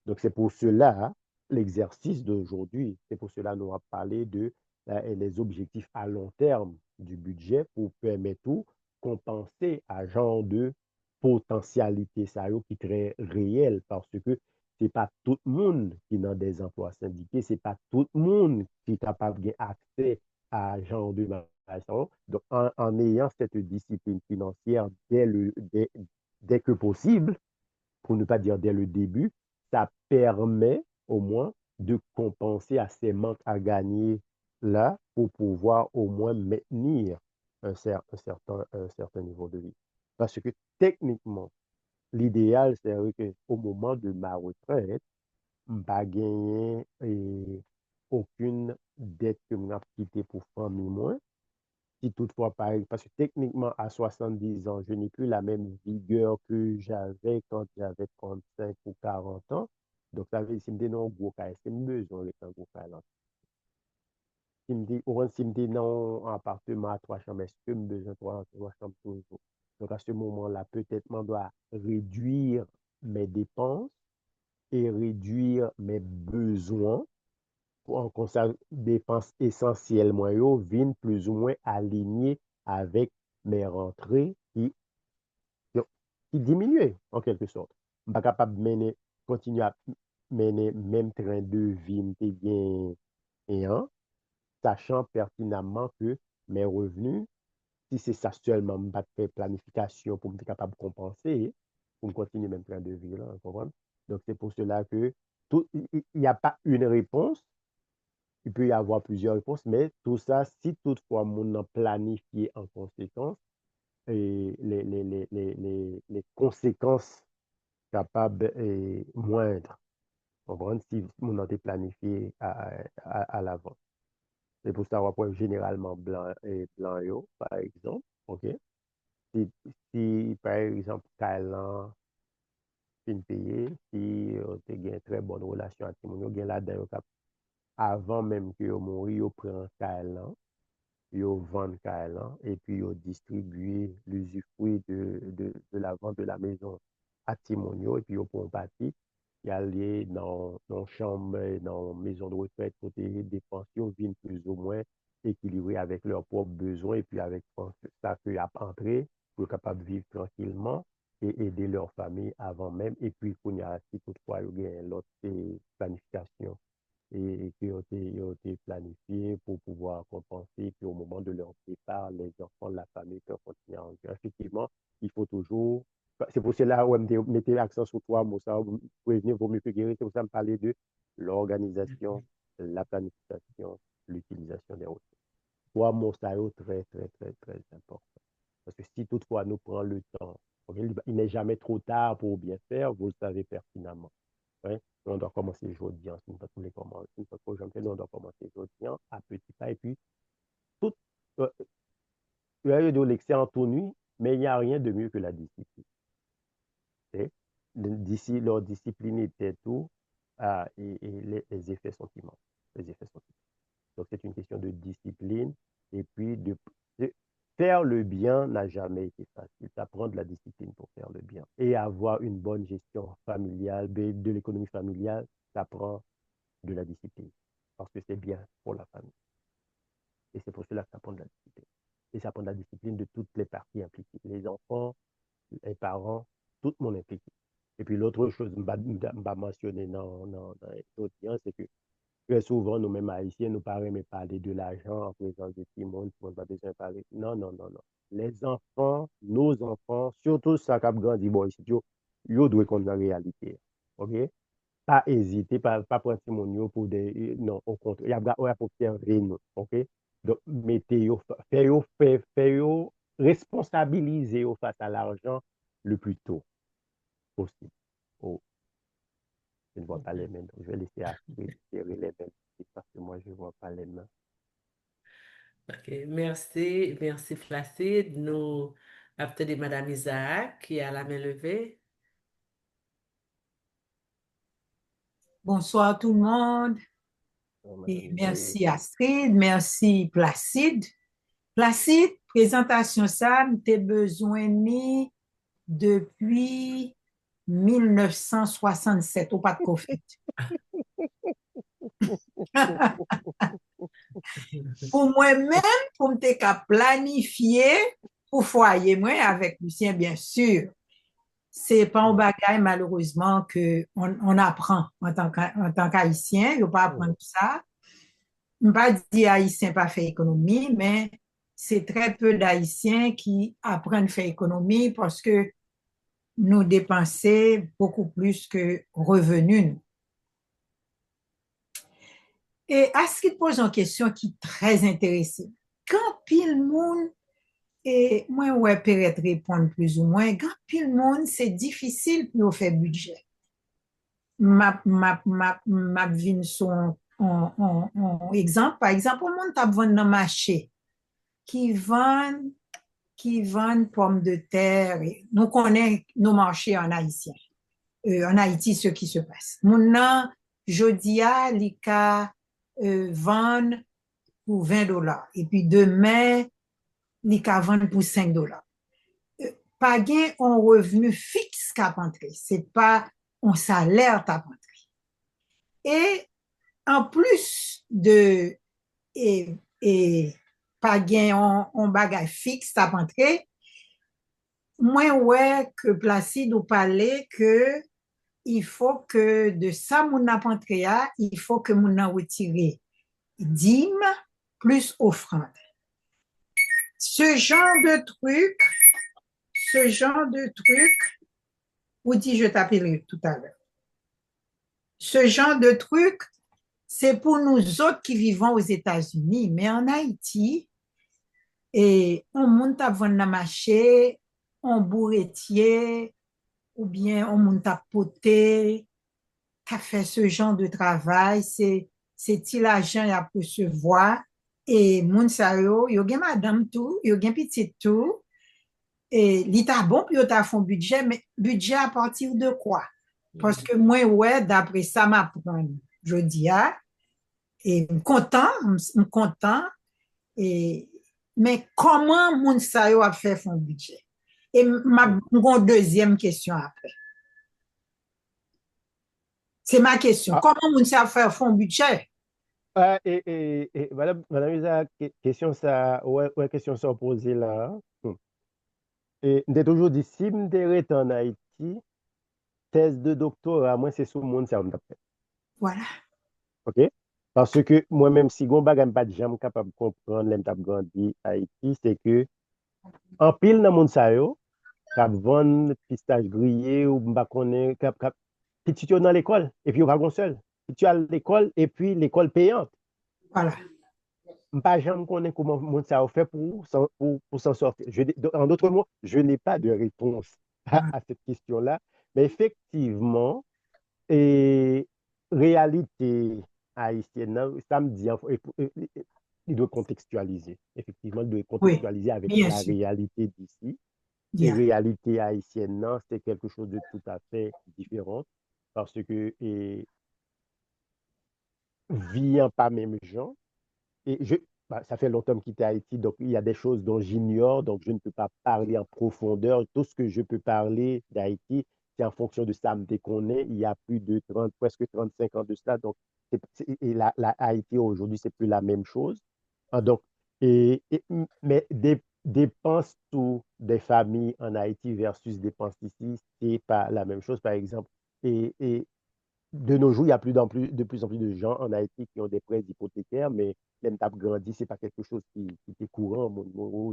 Donc c'est pour cela, l'exercice d'aujourd'hui, c'est pour cela nous avons parlé de les objectifs à long terme du budget pour permettre tout compenser à genre de potentialité ça qui est très réel parce que c'est pas tout le monde qui a des emplois syndiqués, c'est pas tout le monde qui est capable d'accès à ce genre de maçon. Donc, en ayant cette discipline financière dès que possible, pour ne pas dire dès le début, ça permet au moins de compenser à ces manques à gagner là pour pouvoir au moins maintenir un certain niveau de vie. Parce que techniquement, l'idéal, c'est qu'au moment de ma retraite, je ne pas gagner aucune dette que je quittée pour famille moi. Si toutefois, pareil, parce que techniquement, à 70 ans, je n'ai plus la même vigueur que j'avais quand j'avais 35 ou 40 ans. Donc, ça veut dire, si je me dis non, gros cas, c'est besoin de un gros cas. Si je me dis, ou si je me dis non, un appartement à 3 chambres, est-ce que je besoin de 3 chambres toujours? Donc, à ce moment-là, peut-être, on doit réduire mes dépenses et réduire mes besoins qu'on sa dépense essentiellement yo viennent plus ou moins alignées avec mes rentrées qui diminuent en quelque sorte. Je ne suis pas capable de continuer à mener le même train de vie que bien et sachant pertinemment que mes revenus, si c'est ça seulement, je ne pas faire planification pour être capable de compenser, pour continuer le même train de vie. Là, donc, c'est pour cela que il n'y a pas une réponse, il peut y avoir plusieurs réponses, mais tout ça, si toutefois on a planifié en conséquence, et les conséquences capables et moindres, comprendre si on a planifié à l'avant. C'est pour ça qu'on généralement blanc et blanc yo, par exemple, ok? Si, si par exemple, Thailand, fin payé, si tu as une très bonne relation avec mon yo, là-dedans, avant même que yo mourir, yo prend Thailand, yo vend Kaelan et puis yo distribué l'usufruit de la vente de la maison à Timonio et puis yo pour parti y aller dans chambre dans maison de retraite côté dépenses yo viennent plus ou moins équilibré avec leurs propres besoins et puis avec ça que y a entré pour être capable de vivre tranquillement et aider leur famille avant même et puis qu'on y a si toutefois il y a l'autre planification et qui ont été planifiés pour pouvoir compenser. Puis au moment de leur départ, les enfants de la famille peuvent continuer à en vivre. Effectivement, il faut toujours. C'est pour cela où je mettais l'accent sur toi, Moussa, vous prévenir, vaut mieux que guérir. C'est pour ça que je me parlais de l'organisation, la planification, l'utilisation des ressources. Trois mots, ça est très, très, très, très important. Parce que si toutefois nous prenons le temps, il n'est jamais trop tard pour bien faire, vous le savez pertinemment. Ouais. On doit commencer aujourd'hui, si nous tous les commencer, on doit commencer aujourd'hui à petit pas. Et puis, tout, il y a eu de l'excellent en nuit, mais il n'y a rien de mieux que la discipline. D'ici, leur discipline était tout, et les effets sont immenses. Les effets sont immenses. Donc, c'est une question de discipline. Et puis, de faire le bien n'a jamais été facile. Ça prend de la discipline pour faire le bien. Et avoir une bonne gestion familiale, de l'économie familiale, ça prend de la discipline. Parce que c'est bien pour la famille. Et c'est pour cela que ça prend de la discipline. Et ça prend de la discipline de toutes les parties impliquées. Les enfants, les parents, tout le monde impliqué. Et puis l'autre chose, je ne vais pas mentionner dans l'audience, c'est que très souvent, nous-mêmes haïtiens, nous parlons mais parler de l'argent en présence de tout le monde, on n'a pas besoin de parler. Non, non, non, non. Les enfants, nos enfants, surtout ça qui a grandi, bon, ici, ils doivent connaître la réalité. OK? Pas hésiter, pas prendre mon pour des. Non, au contraire, il y a pour faire rien, OK? Donc, mettez-vous, faites-vous responsabiliser face à l'argent le plus tôt possible. Oh, je ne vois pas les mains, donc je vais laisser Astrid serrer les mains parce que moi, je ne vois pas les mains. Ok, merci, merci Placide. Nous avons Madame Isaac qui a la main levée. Bonsoir tout le monde. Et merci Astrid, merci Placide. Placide, présentation ça, t'es besoin ni depuis 1967, ou pas de conflit. Pour moi-même, pour me planifier pour foyer, moi, avec Lucien, bien sûr. c'est pas un bagage, malheureusement, on apprend en tant qu'Haïtien. Il ne faut pas apprendre ça. Je ne pas dire Haïtien pas fait économie, mais c'est très peu d'Haïtiens qui apprennent à faire économie parce que nous dépensons beaucoup plus que revenus. Et à ce qui pose une question qui est très intéressante, quand pile monde, et moi, ouais, peut-être répondre plus ou moins, quand pile monde, c'est difficile pour faire budget. Ma vin son exemple. Par exemple, on monte à vendre dans le marché qui vendent pommes de terre. Nous connaissons nos marchés en Haïtien. En Haïti, ce qui se passe. Maintenant, jodia, l'ICA vend pour $20. Et puis demain, l'ICA vend pour $5. Pas gain un revenu fixe qu'à rentrer. C'est pas un salaire qu'à rentrer. Et en plus de pas gain un bagage fixe qu'à rentrer, moi ouais que Placide ou parler que il faut que de ça mon rentré, il faut que mon retire dîme plus offrande. Ce genre de truc, ou dit je t'appellerai tout à l'heure. Ce genre de truc, c'est pour nous autres qui vivons aux États-Unis, mais en Haïti, et on monte à vendre la marché, on bourretier, ou bien on monte à poter, qu'a fait ce genre de travail, c'est il l'argent à recevoir, et moun sa yo gen madame tout, yo gen petit tout, et l'État bon puis yo ta font budget, mais budget à partir de quoi? Parce que moi, ouais, d'après ça m'apprend, je dis, et content, et, mais comment moun sa yo a fait son budget? Et ma deuxième question après. C'est ma question. Ah, Comment moun sa fait son budget? Madame Isa, question ça, question ça posée là. Et m'te toujours dit, si m'te en Haïti, thèse de doctorat, moi, c'est sur le monde, ça m'a fait. Voilà. OK? Parce que moi-même, si gon bagay m'pas jamais capable de comprendre, l'aime tap grandi Haïti, c'est que, en pile dans monde sa yo, kap vendre pistache grillé ou m'pa konnen, petit yo dans l'école, et puis yo pas gon seul. Petit yo à l'école, et puis l'école payante. Voilà. M'pas jamais connaît comment monde ça fait pour s'en sortir. En d'autres mots, je n'ai pas de réponse à cette question-là. Mais effectivement, et réalité haïtienne, ça me dit, il doit contextualiser. Effectivement, il doit Oui, contextualiser avec bien la sûr. réalité d'ici. Et Bien. réalité haïtienne, non, c'est quelque chose de tout à fait différent parce que vivant pas même gens. Et ça fait longtemps que j'étais à Haïti, donc il y a des choses dont j'ignore, donc je ne peux pas parler en profondeur. Tout ce que je peux parler d'Haïti, c'est en fonction de ça me connaît. Il y a plus de 30, presque 35 ans de cela. Donc, et la Haïti aujourd'hui, c'est plus la même chose. Donc, mais dépenses tout des familles en Haïti versus dépenses ici, c'est pas la même chose, par exemple. Et de nos jours, il y a de plus en plus de gens en Haïti qui ont des prêts hypothécaires, mais même t'as grandi, c'est pas quelque chose qui est courant.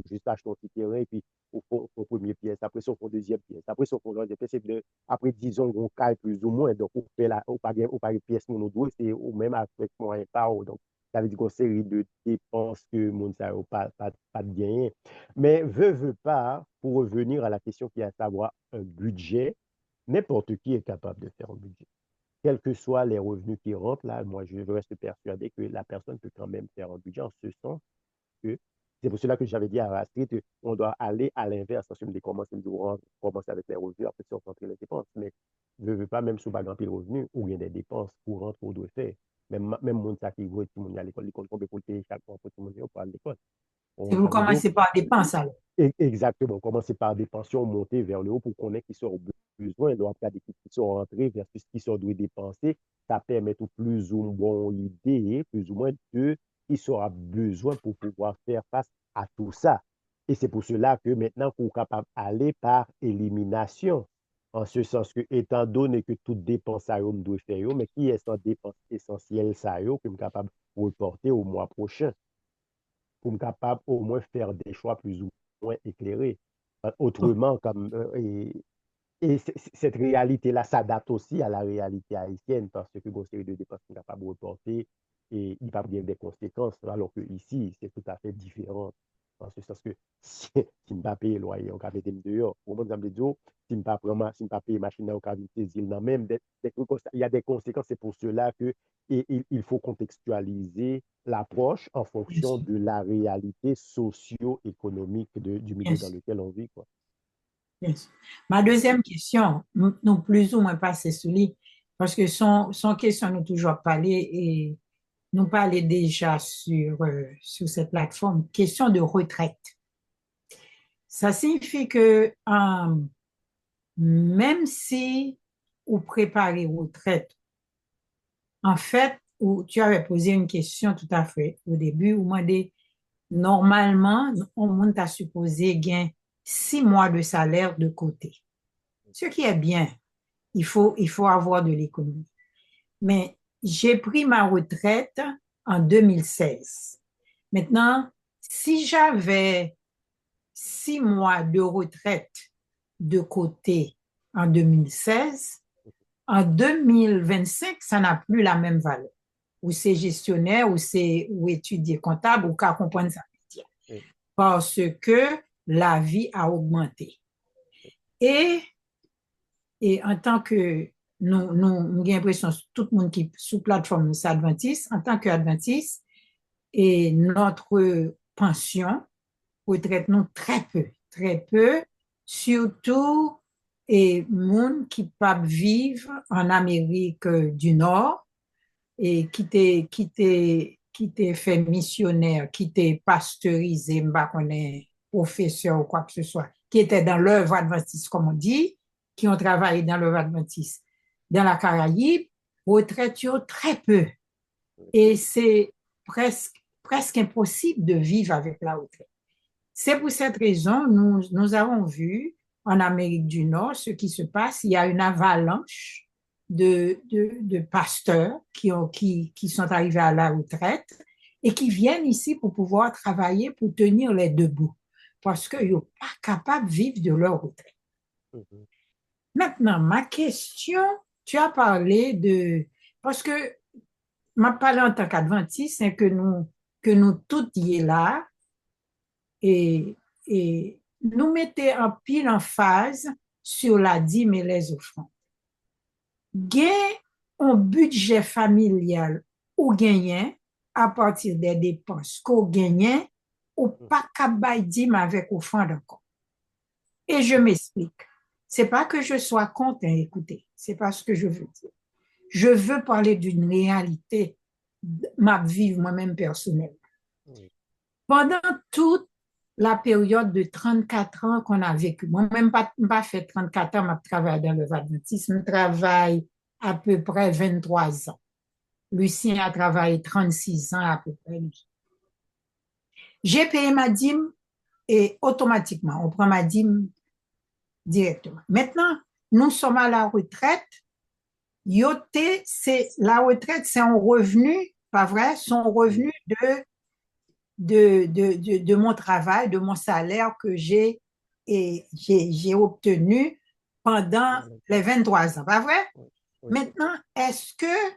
Juste acheter un petit terrain et puis au premier pièce, après ça, au deuxième pièce, après ça, au deuxième pièce, après 10 ans, on caille plus ou moins. Donc, on fait on paye pièce, mon doigt, c'est au même avec moyen pas. Donc, ça veut dire qu'on série de dépenses que mon ça pas de gain. Mais veut pas, pour revenir à la question qui est à savoir un budget, n'importe qui est capable de faire un budget quels que soient les revenus qui rentrent, là, moi, je reste persuadé que la personne peut quand même faire un budget en ce sens que c'est pour cela que j'avais dit à Rastrid qu'on doit aller à l'inverse. Si on commence avec les revenus, après, on rentre les dépenses. Mais je ne veux pas, même si on va gagner les revenus, ou bien des dépenses courantes qu'on doit faire. Même mon sac qui veut, tout le monde à l'école, l'école, combien pour payer chaque mois pour tout le monde pour aller à l'école. Et vous Ça veut dire commencez par dépenses alors. exactement. Commencer par des pensions, monter vers le haut pour qu'on ait qui sort besoin. Donc, il y a des qui sont rentrés versus qui sont doit dépenser. Ça permet tout plus ou moins idée, plus ou moins de qui sera besoin pour pouvoir faire face à tout ça. Et c'est pour cela que maintenant, qu'on est capable d'aller par élimination. en ce sens que, étant donné que toute dépense ça yo, doit faire yo, mais qui est sans dépense essentielle ça yo, que je capable de reporter au mois prochain, pour me capable au moins faire des choix plus ou moins éclairés. Autrement, comme, et cette réalité-là s'adapte aussi à la réalité haïtienne parce que une série de dépenses sont capables de reporter et il va bien des conséquences, alors que ici, c'est tout à fait différent. En ce sens que si je ne pas payer le loyer, on va mettre dehors. Pour moi, exemple, si je ne pas payer machine, on va mettre même il y a des conséquences. C'est pour cela que il faut contextualiser l'approche en Bien fonction sûr, de la réalité socio-économique du bien milieu dans sûr, lequel on vit, quoi. bien sûr. Ma deuxième question, nous plus ou moins passé sous lui, parce que son question nous toujours parlé et nous parler déjà sur cette plateforme, question de retraite. Ça signifie que même si vous préparez retraite, en fait, où tu avais posé une question tout à fait au début, où m'a dit, normalement, on monte à supposer gain 6 mois de salaire de côté. Ce qui est bien, il faut avoir de l'économie. Mais j'ai pris ma retraite en 2016. Maintenant, si j'avais 6 mois de retraite de côté en 2016, en 2025, ça n'a plus la même valeur. Ou c'est gestionnaire, ou étudier comptable, ou qu'à comprendre ça. Parce que la vie a augmenté. Et, et en tant que nous j'ai l'impression tout le monde qui sous plateforme nous adventiste, en tant qu'adventiste, et notre pension retraite nous très peu, surtout et monde qui peuvent vivre en Amérique du Nord et qui t'est fait missionnaire, qui t'est pasteurisé, m'ba connaît professeur ou quoi que ce soit, qui était dans l'œuvre adventiste, comme on dit, qui ont travaillé dans l'œuvre adventiste dans la Caraïbe, retraite très peu. Et c'est presque impossible de vivre avec la retraite. C'est pour cette raison, nous avons vu en Amérique du Nord ce qui se passe. Il y a une avalanche de pasteurs qui sont arrivés à la retraite et qui viennent ici pour pouvoir travailler, pour tenir les debout, parce qu'ils ne sont pas capables de vivre de leur retraite. Mhm. Maintenant, ma question, tu as parlé de... Parce que ma parlé en tant qu'adventiste, c'est que nous tous y est là et, et nous mettons en pile en phase sur la dîme et les offrandes. Gain un budget familial ou gagné à partir des dépenses qu'on gagne ou pas qu'à dîme avec offrande encore. Et je m'explique. C'est pas que je sois contre, écoutez, c'est pas ce que je veux dire. Je veux parler d'une réalité, ma vie moi-même personnelle. Pendant toute la période de 34 ans qu'on a vécu, moi-même pas fait 34 ans, je travaille dans le adventisme, je travaille à peu près 23 ans. Lucien a travaillé 36 ans à peu près. J'ai payé ma dîme et automatiquement, on prend ma dîme directement. Maintenant, nous sommes à la retraite. La retraite, c'est un revenu, pas vrai, c'est un revenu de mon travail, de mon salaire que j'ai obtenu pendant les 23 ans, pas vrai? Maintenant, est-ce que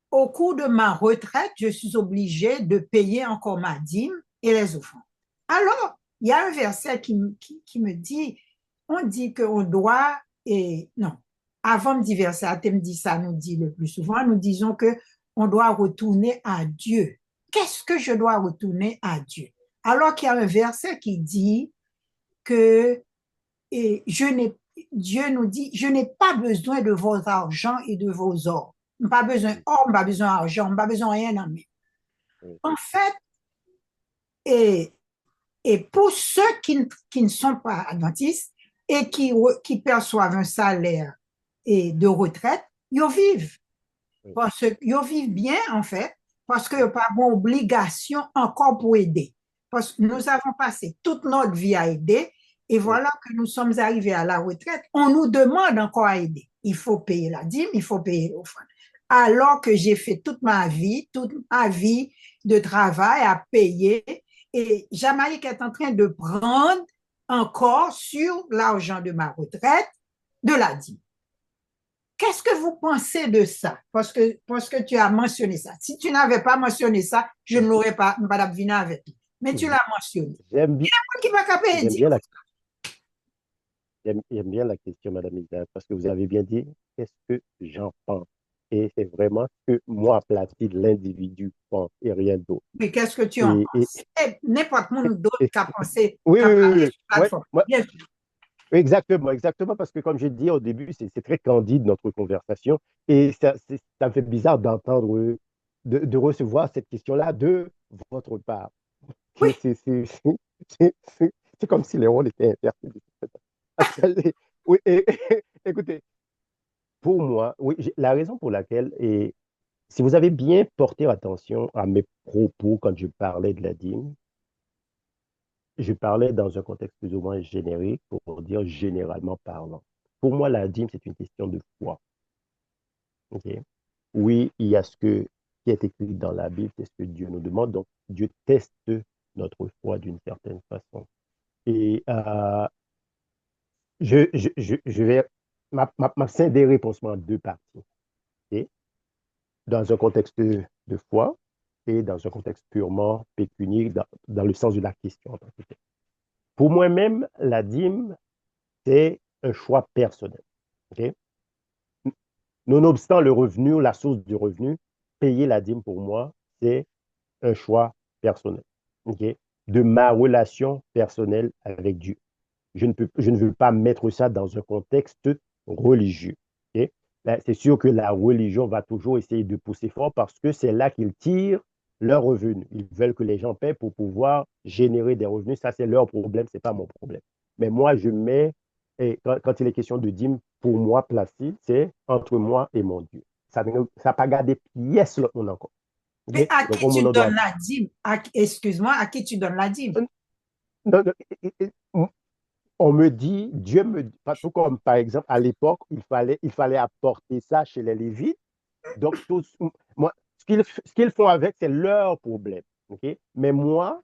au cours de ma retraite, je suis obligée de payer encore ma dîme et les offrandes? Alors, il y a un verset qui me dit, on dit qu'on doit, et non, avant de dire verset, me dit ça, nous dit le plus souvent, nous disons que on doit retourner à Dieu. Qu'est-ce que je dois retourner à Dieu? Alors qu'il y a un verset qui dit que Dieu nous dit, je n'ai pas besoin de vos argent et de vos or. Pas besoin d'or, pas besoin d'argent, pas besoin de rien en même. En fait, et pour ceux qui ne sont pas adventistes et qui perçoivent un salaire et de retraite, ils vivent. Parce qu'ils vivent bien, en fait, parce qu'ils n'ont pas d'obligation encore pour aider. Parce que nous avons passé toute notre vie à aider Et voilà que nous sommes arrivés à la retraite. On nous demande encore à aider. Il faut payer la dîme, il faut payer l'offrande. Alors que j'ai fait toute ma vie de travail à payer. Et Jamaïque est en train de prendre encore sur l'argent de ma retraite de la dîme. Qu'est-ce que vous pensez de ça? Parce que tu as mentionné ça. Si tu n'avais pas mentionné ça, je ne l'aurais pas deviné avec toi. Mais tu l'as mentionné. J'aime bien, Qui va caper j'aime dit, bien la, j'aime bien la question, Madame Isa, parce que vous avez bien dit, qu'est-ce que j'en pense? Et c'est vraiment ce que moi, Placide, l'individu, pense et rien d'autre. mais qu'est-ce que tu en Et, et, penses? N'importe qui d'autre et- qui a pensé, oui, qui a oui, oui, parlé oui. sur la plateforme. Bien sûr. Exactement, exactement, parce que comme j'ai dit au début, c'est très candide notre conversation et ça me fait bizarre d'entendre, de recevoir cette question-là de votre part. Oui, C'est comme si les rôles étaient inversés. Parce que, oui, écoutez, pour moi, oui, la raison pour laquelle, et si vous avez bien porté attention à mes propos quand je parlais de la dîme, je parlais dans un contexte plus ou moins générique pour dire généralement parlant. Pour moi, la dîme, c'est une question de foi. Ok. Oui, il y a qui est écrit dans la Bible, c'est ce que Dieu nous demande. Donc, Dieu teste notre foi d'une certaine façon. Et je vais scinder en deux parties. Ok. Dans un contexte de foi et dans un contexte purement pécunier, dans le sens de la question. Pour moi-même, la dîme, c'est un choix personnel. Ok. Nonobstant le revenu, la source du revenu, payer la dîme pour moi, c'est un choix personnel, ok, de ma relation personnelle avec Dieu. Je ne veux pas mettre ça dans un contexte religieux. Ok. C'est sûr que la religion va toujours essayer de pousser fort parce que c'est là qu'ils tirent leurs revenus. Ils veulent que les gens paient pour pouvoir générer des revenus. Ça, c'est leur problème, ce n'est pas mon problème. Mais moi, je mets, et quand il est question de dîme, pour moi, Placide, c'est entre moi et mon Dieu. Ça n'a pas gardé pièce là, on encore. mais Okay? à Donc, qui on tu m'en doit. donnes la dîme? Excuse-moi, à qui tu donnes la dîme? Non, non, on me dit, Dieu me dit, tout comme par exemple à l'époque, il fallait apporter ça chez les Lévites. Donc, moi, ce qu'ils font avec, c'est leur problème. Okay? Mais moi,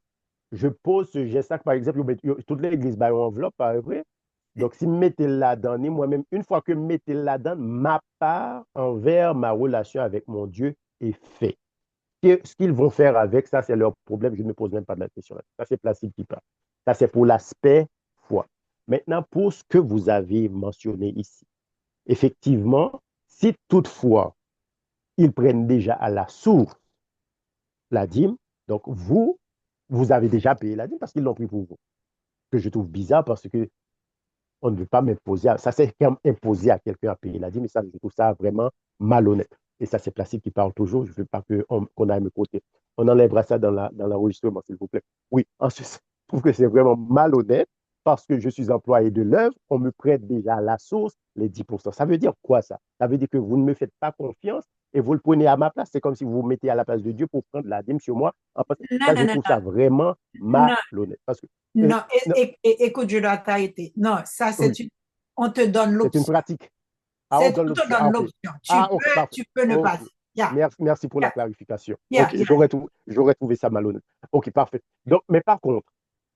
je pose ce geste-là, par exemple, toute l'église a une enveloppe, par exemple. Donc, si mettez là-dedans, moi-même, une fois que mettez là-dedans, ma part envers ma relation avec mon Dieu est faite. Ce qu'ils vont faire avec, ça, c'est leur problème. Je ne me pose même pas de la question là. Ça, c'est Placide qui parle. Ça, c'est pour l'aspect foi. Maintenant, pour ce que vous avez mentionné ici, effectivement, si toutefois ils prennent déjà à la source la dîme, donc vous avez déjà payé la dîme parce qu'ils l'ont pris pour vous. Que je trouve bizarre parce que on ne veut pas m'imposer, ça c'est comme imposer à quelqu'un à payer la dîme, mais ça, je trouve ça vraiment malhonnête. Et ça, c'est Placide qui parle toujours. Je ne veux pas qu'on aille me côté. On enlèvera ça dans l'enregistrement, s'il vous plaît. Oui, ensuite, je trouve que c'est vraiment malhonnête parce que je suis employé de l'œuvre. On me prête déjà à la source les 10%. Ça veut dire quoi ça? Ça veut dire que vous ne me faites pas confiance et vous le prenez à ma place. C'est comme si vous vous mettez à la place de Dieu pour prendre la dîme sur moi. Non, Ça, non, je non, trouve ça vraiment non, malhonnête. Parce que, non. non, Écoute, je dois t'arrêter. Non, ça, oui, on te donne c'est une l'option. pratique. Ah, on donne On te l'option. Ah, donne OK. l'option. Ah, OK, parfait. Tu peux ne OK. pas. Yeah, Merci pour la yeah, clarification. yeah, OK, yeah. j'aurais trouvé ça malhonnête. OK, parfait. Donc, mais par contre,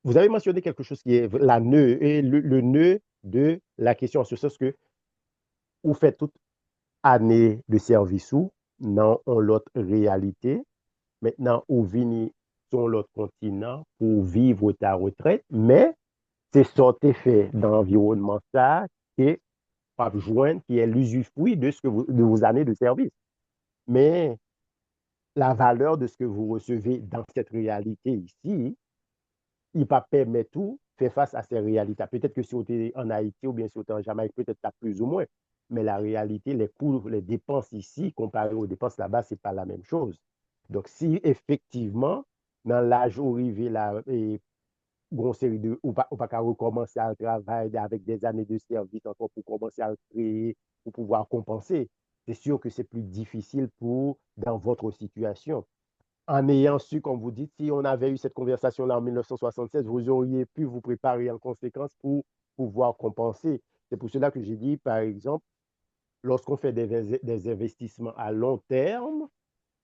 vous avez mentionné quelque chose qui est la nœud et le nœud de la question, en ce sens que vous faites toute année de service ou dans l'autre réalité. Maintenant, vous venez sur l'autre continent pour vivre ta retraite, mais c'est sorti fait dans l'environnement ça qui pas joindre, qui est l'usufruit de vos années de service. Mais la valeur de ce que vous recevez dans cette réalité ici, il ne pas permettre tout, faire face à ces réalités. Peut-être que si vous êtes en Haïti ou bien si vous êtes en Jamaïque, peut-être pas plus ou moins. Mais la réalité, les coûts, les dépenses ici, comparées aux dépenses là-bas, ce n'est pas la même chose. Donc, si effectivement, dans l'âge où arrivé là, une série de, ou pas qu'à recommencer à travailler avec des années de service encore pour commencer à créer, pour pouvoir compenser, c'est sûr que c'est plus difficile dans votre situation. en ayant su, comme vous dites, si on avait eu cette conversation-là en 1976, vous auriez pu vous préparer en conséquence pour pouvoir compenser. C'est pour cela que j'ai dit, par exemple, lorsqu'on fait des investissements à long terme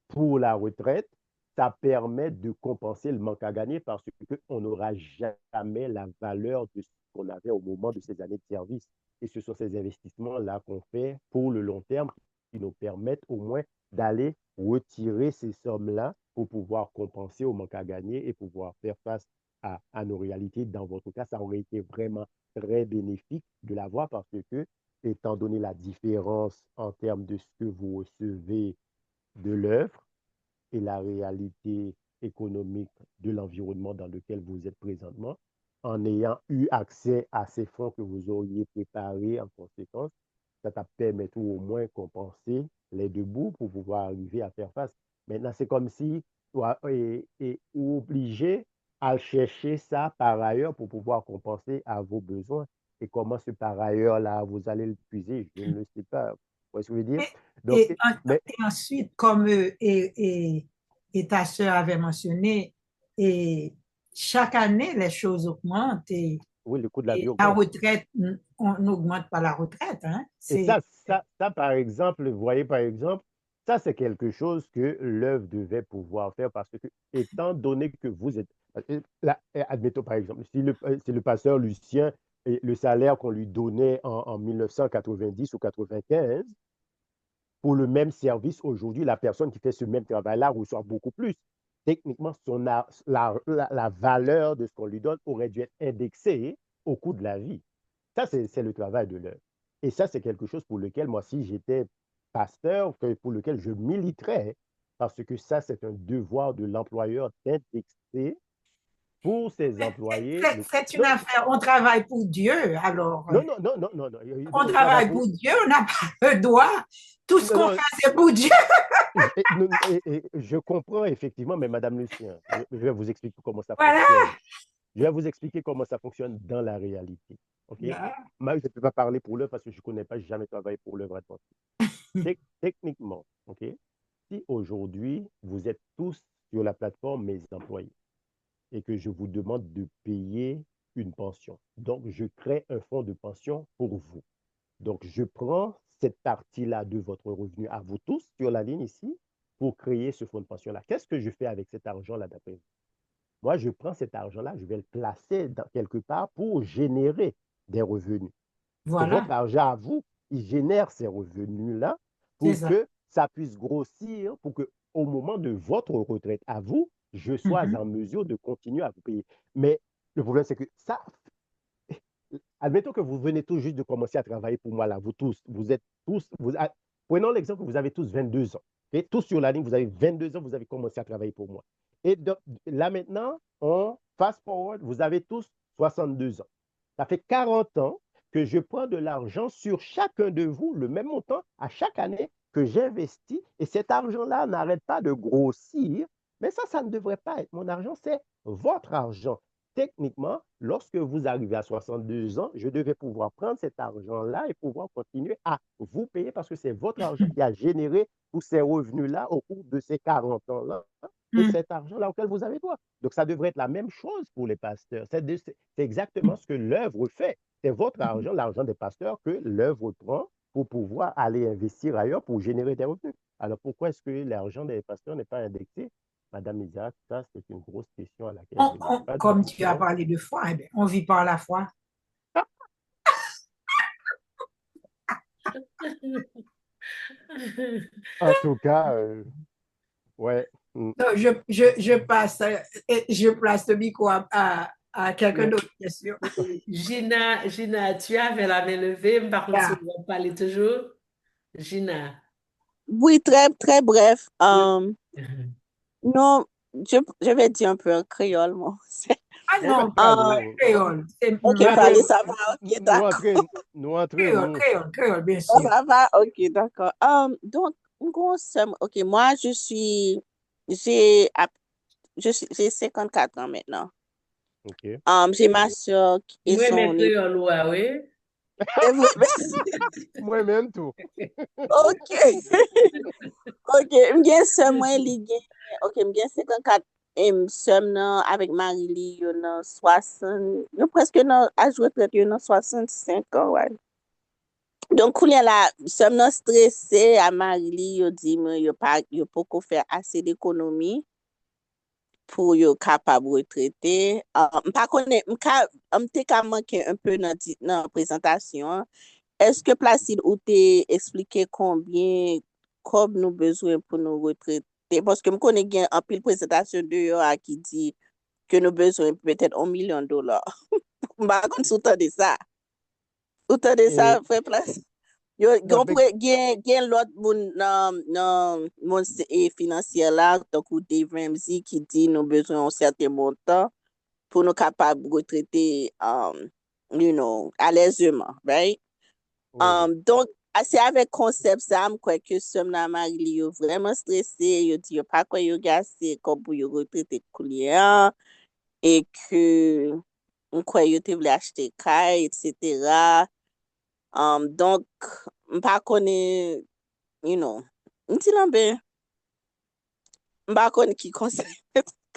pour la retraite, ça permet de compenser le manque à gagner parce qu'on n'aura jamais la valeur de ce qu'on avait au moment de ces années de service. Et ce sont ces investissements-là qu'on fait pour le long terme qui nous permettent au moins d'aller retirer ces sommes-là pour pouvoir compenser au manque à gagner et pouvoir faire face à nos réalités. Dans votre cas, ça aurait été vraiment très bénéfique de l'avoir parce que, étant donné la différence en termes de ce que vous recevez de l'œuvre et la réalité économique de l'environnement dans lequel vous êtes présentement, en ayant eu accès à ces fonds que vous auriez préparés en conséquence, ça t'a permis ou au moins compenser les deux bouts pour pouvoir arriver à faire face. Maintenant, c'est comme si tu es obligé à chercher ça par ailleurs pour pouvoir compenser à vos besoins. Et comment ce par ailleurs-là, vous allez le puiser, je ne le sais pas. Vous voyez ce que je veux dire? Donc, Et, mais et ensuite, comme et ta sœur avait mentionné, et chaque année, les choses augmentent oui, le coût de la vie et la augmente. retraite, on n'augmente pas la retraite. Hein? Et C'est, par exemple, vous voyez, par exemple, ça, c'est quelque chose que l'œuvre devait pouvoir faire parce que, étant donné que vous êtes, là, admettons, par exemple, si le pasteur Lucien, et le salaire qu'on lui donnait en 1990 ou 95, pour le même service, aujourd'hui, la personne qui fait ce même travail-là reçoit beaucoup plus. Techniquement, la valeur de ce qu'on lui donne aurait dû être indexée au coût de la vie. Ça, c'est le travail de l'œuvre. Et ça, c'est quelque chose pour lequel, moi, si j'étais pasteur, pour lequel je militerais, parce que ça, c'est un devoir de l'employeur d'indexer pour ses employés. c'est une Non, affaire, on travaille pour Dieu, alors non, non, non, non, non, non. on On travaille travaille pour. pour Dieu, on n'a pas le droit. Tout ce Non, qu'on non, fait, c'est pour Dieu. je comprends effectivement, mais Madame Lucien, je vais vous expliquer comment ça Voilà. fonctionne. Je vais vous expliquer comment ça fonctionne dans la réalité. OK? Yeah. Moi, je ne peux pas parler pour l'œuvre parce que je ne connais pas, je n'ai jamais travaillé pour l'œuvre adventiste. Techniquement, OK? Si aujourd'hui, vous êtes tous sur la plateforme Mes employés et que je vous demande de payer une pension, donc je crée un fonds de pension pour vous. Donc, je prends cette partie-là de votre revenu à vous tous sur la ligne ici pour créer ce fonds de pension-là. Qu'est-ce que je fais avec cet argent-là d'après vous? Moi, je prends cet argent-là, je vais le placer quelque part pour générer des revenus. C'est votre Voilà, argent à vous, il génère ces revenus-là c'est pour ça. que ça puisse grossir, pour que au moment de votre retraite à vous, je sois Mhm. en mesure de continuer à vous payer. Mais le problème, c'est que ça, admettons que vous venez tout juste de commencer à travailler pour moi, là, vous tous, vous êtes tous, prenons l'exemple, vous avez tous 22 ans. Et tous sur la ligne, vous avez 22 ans, vous avez commencé à travailler pour moi. Et donc, là maintenant, on fast forward, vous avez tous 62 ans. Ça fait 40 ans que je prends de l'argent sur chacun de vous, le même montant, à chaque année que j'investis. Et cet argent-là n'arrête pas de grossir. Mais ça ne devrait pas être mon argent, c'est votre argent. Techniquement, lorsque vous arrivez à 62 ans, je devais pouvoir prendre cet argent-là et pouvoir continuer à vous payer parce que c'est votre argent qui a généré tous ces revenus-là au cours de ces 40 ans-là et Mhm. cet argent-là auquel vous avez droit. Donc, ça devrait être la même chose pour les pasteurs. C'est exactement ce que l'œuvre fait. C'est votre argent, l'argent des pasteurs, que l'œuvre prend pour pouvoir aller investir ailleurs pour générer des revenus. Alors, pourquoi est-ce que l'argent des pasteurs n'est pas indexé? Madame Isaac, ça, c'est une grosse question à laquelle je n'ai pas de Comme tu as réponse. parlé de foi, eh bien, on vit par la foi. En tout cas, ouais. Donc, je place le micro à quelqu'un Mais, d'autre, bien sûr. Gina, tu avais la main levée, par contre, tu Yeah. vas parler toujours. Gina. Oui, très, très bref. Oui. Non, je vais dire un peu en créole, moi. Ah oh, ben, non, pas Euh, allez, créole. C'est ok, après, parler, ça va, ok, nous d'accord. entrer, nous entrer, créole, nous. créole, créole, bien Oh, sûr. ça va, ok, d'accord. Donc, ok, moi, j'ai, j'ai 54 ans maintenant. OK. J'ai ma soeur et Moi, mes son époux. créoles, ouais, oui. Et vous, Moi-même tout. ok. Ok, mgen sèm mwen li gen, ok, mgen 54, sèm nan, avèk mari li, yo nan 60, yo preske nan, aj retret yo nan 65 an, wè. Don koulè la, sèm nan stresse, a mari li, yo di mwen, yo poko fè ase d'ekonomi, pou yo kapab retrete. Mpa konen, mte ka manke un peu nan prezentasyon. Eske Placide ou te explike konbien kob nou bezwen pou nou retrete? Paske m konen gen an pil prezentasyon de yo a ki di ke nou bezwen petet $1 million. Mba kon sou tan de sa. Ou tan de sa, Et, fè Placide? Yo, non, gen lot moun nan moun financier la, takou Dave Ramsey ki di nou bezwen an certain montant pou nou kapab retrete, alèzèman, right? oui. Donc, c'est avec concept ça, m kwe ke som nan mari li yo vreman stressé, yo di yo pa kwe yo gase kom pou yo retrete koulyen, et que m kwe yo te vle achete kay, etc. Donc, m pa kone, m ti lan ben, m pa kone ki konsep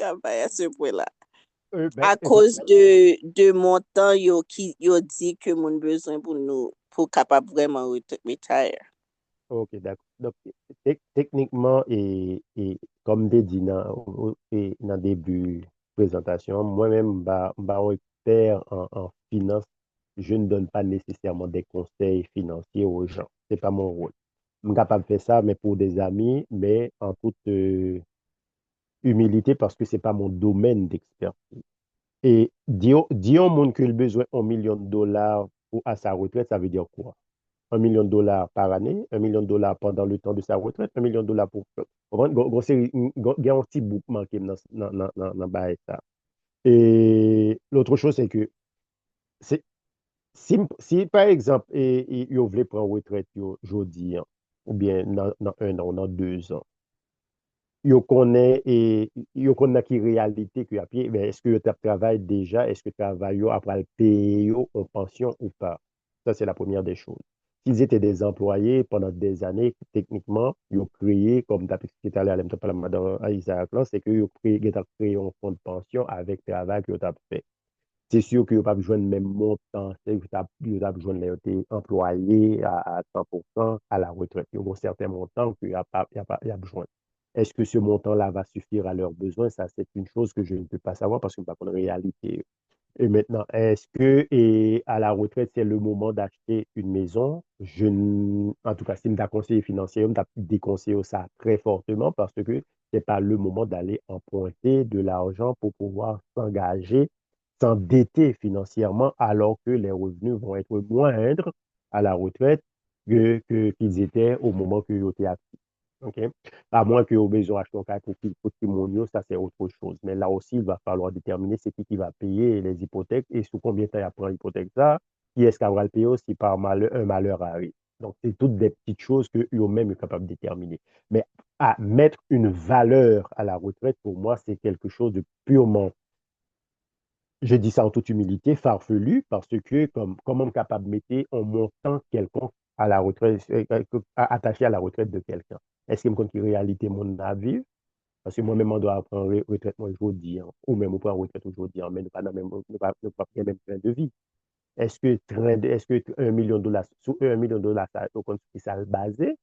kabay a se pwe la. Ben, À écoute, cause de montant yo di que moun bezwen pou kapab vreman retire. ok, d'accord. Donc, techniquement, comme des dit dans le début présentation, moi-même, un expert en finance, je ne donne pas nécessairement des conseils financiers aux gens. C'est pas mon rôle. Je suis capable de faire ça, mais pour des amis, mais en toute humilité, parce que c'est pas mon domaine d'expertise. Et dire au monde que le besoin $1 million à sa retraite, ça veut dire quoi? $1 million par année, $1 million pendant le temps de sa retraite, $1 million pour. Il y a un petit bout manqué dans ça. Et l'autre chose, c'est que c'est- si, par exemple, vous voulez prendre retraite aujourd'hui, ou bien dans 1 an, ou dans 2 ans, yo connaît qui réalité que après, ben, est-ce que tu travailles déjà, est-ce que tu travailles après le payer en pension ou pas? Ça, c'est la première des choses. S'ils étaient des employés pendant des années, techniquement, ils ont créé, comme tu as expliqué tout à l'heure, Madame Isaac, là, c'est qu'ils ont créé un fonds de pension avec le travail que tu as fait. C'est sûr que vous n'avez pas besoin de même montant, c'est que vous avez besoin d'être employé à 100% à la retraite. Il y a un certain montant qu'il n'y a pas, il y a besoin. Est-ce que ce montant-là va suffire à leurs besoins? Ça, c'est une chose que je ne peux pas savoir parce que je ne sais pas la réalité. Et maintenant, est-ce que à la retraite, c'est le moment d'acheter une maison? En tout cas, si je conseiller financier, je déconseille ça très fortement parce que ce n'est pas le moment d'aller emprunter de l'argent pour pouvoir s'endetter financièrement alors que les revenus vont être moindres à la retraite qu'ils étaient au moment que vous étiez actif. OK? À moins que vous ayez besoin d'acheter un cas pour Timonio, ça c'est autre chose. Mais là aussi, il va falloir déterminer c'est qui va payer les hypothèques et sous combien de temps il prend l'hypothèque ça, qui est-ce qui va le payer aussi par un malheur arrive. Donc, c'est toutes des petites choses que eux-mêmes sont capables de déterminer. Mais à mettre une valeur à la retraite, pour moi, c'est quelque chose de purement, je dis ça en toute humilité, farfelu, parce que comment on est capable de mettre un montant quelconque à la retraite, attaché à la retraite de quelqu'un? Est-ce qu'il me compte une réalité mon avis? Parce que moi-même, on doit prendre retraite aujourd'hui, hein, ou même on prend retraite aujourd'hui, hein, mais nous pas dans le même, nous pas le même train de vie. Est-ce que $1 million, sur $1 million, ça, au compte qui ça le basé?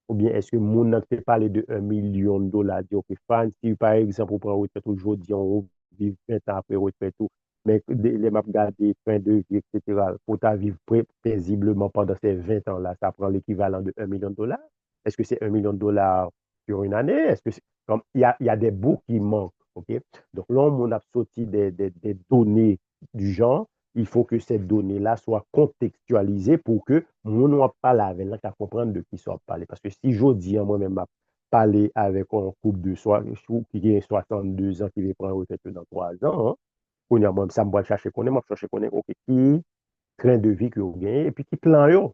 Ou bien est-ce que mon a parlé de $1 million, dit, OK, fan, si par exemple, on prend retraite aujourd'hui, on vit 20 ans après retraite, tout, mais les maps gardés, fin de vie, etc., pour ta vivre paisiblement pendant ces 20 ans-là, ça prend l'équivalent de $1 million. Est-ce que c'est $1 million sur une année? Est-ce que comme il y a des bouts qui manquent, OK? Donc là, on a sorti des données du genre, il faut que ces données-là soient contextualisées pour que nous ne pas là avec là qu'à comprendre de qui soit parlé. Parce que si je dis moi-même à parler avec un couple de soi qui a 62 ans qui va prendre retraite dans 3 ans, hein, ça me va chercher OK, qui train de vie que vous gagnez et puis qui plan yo.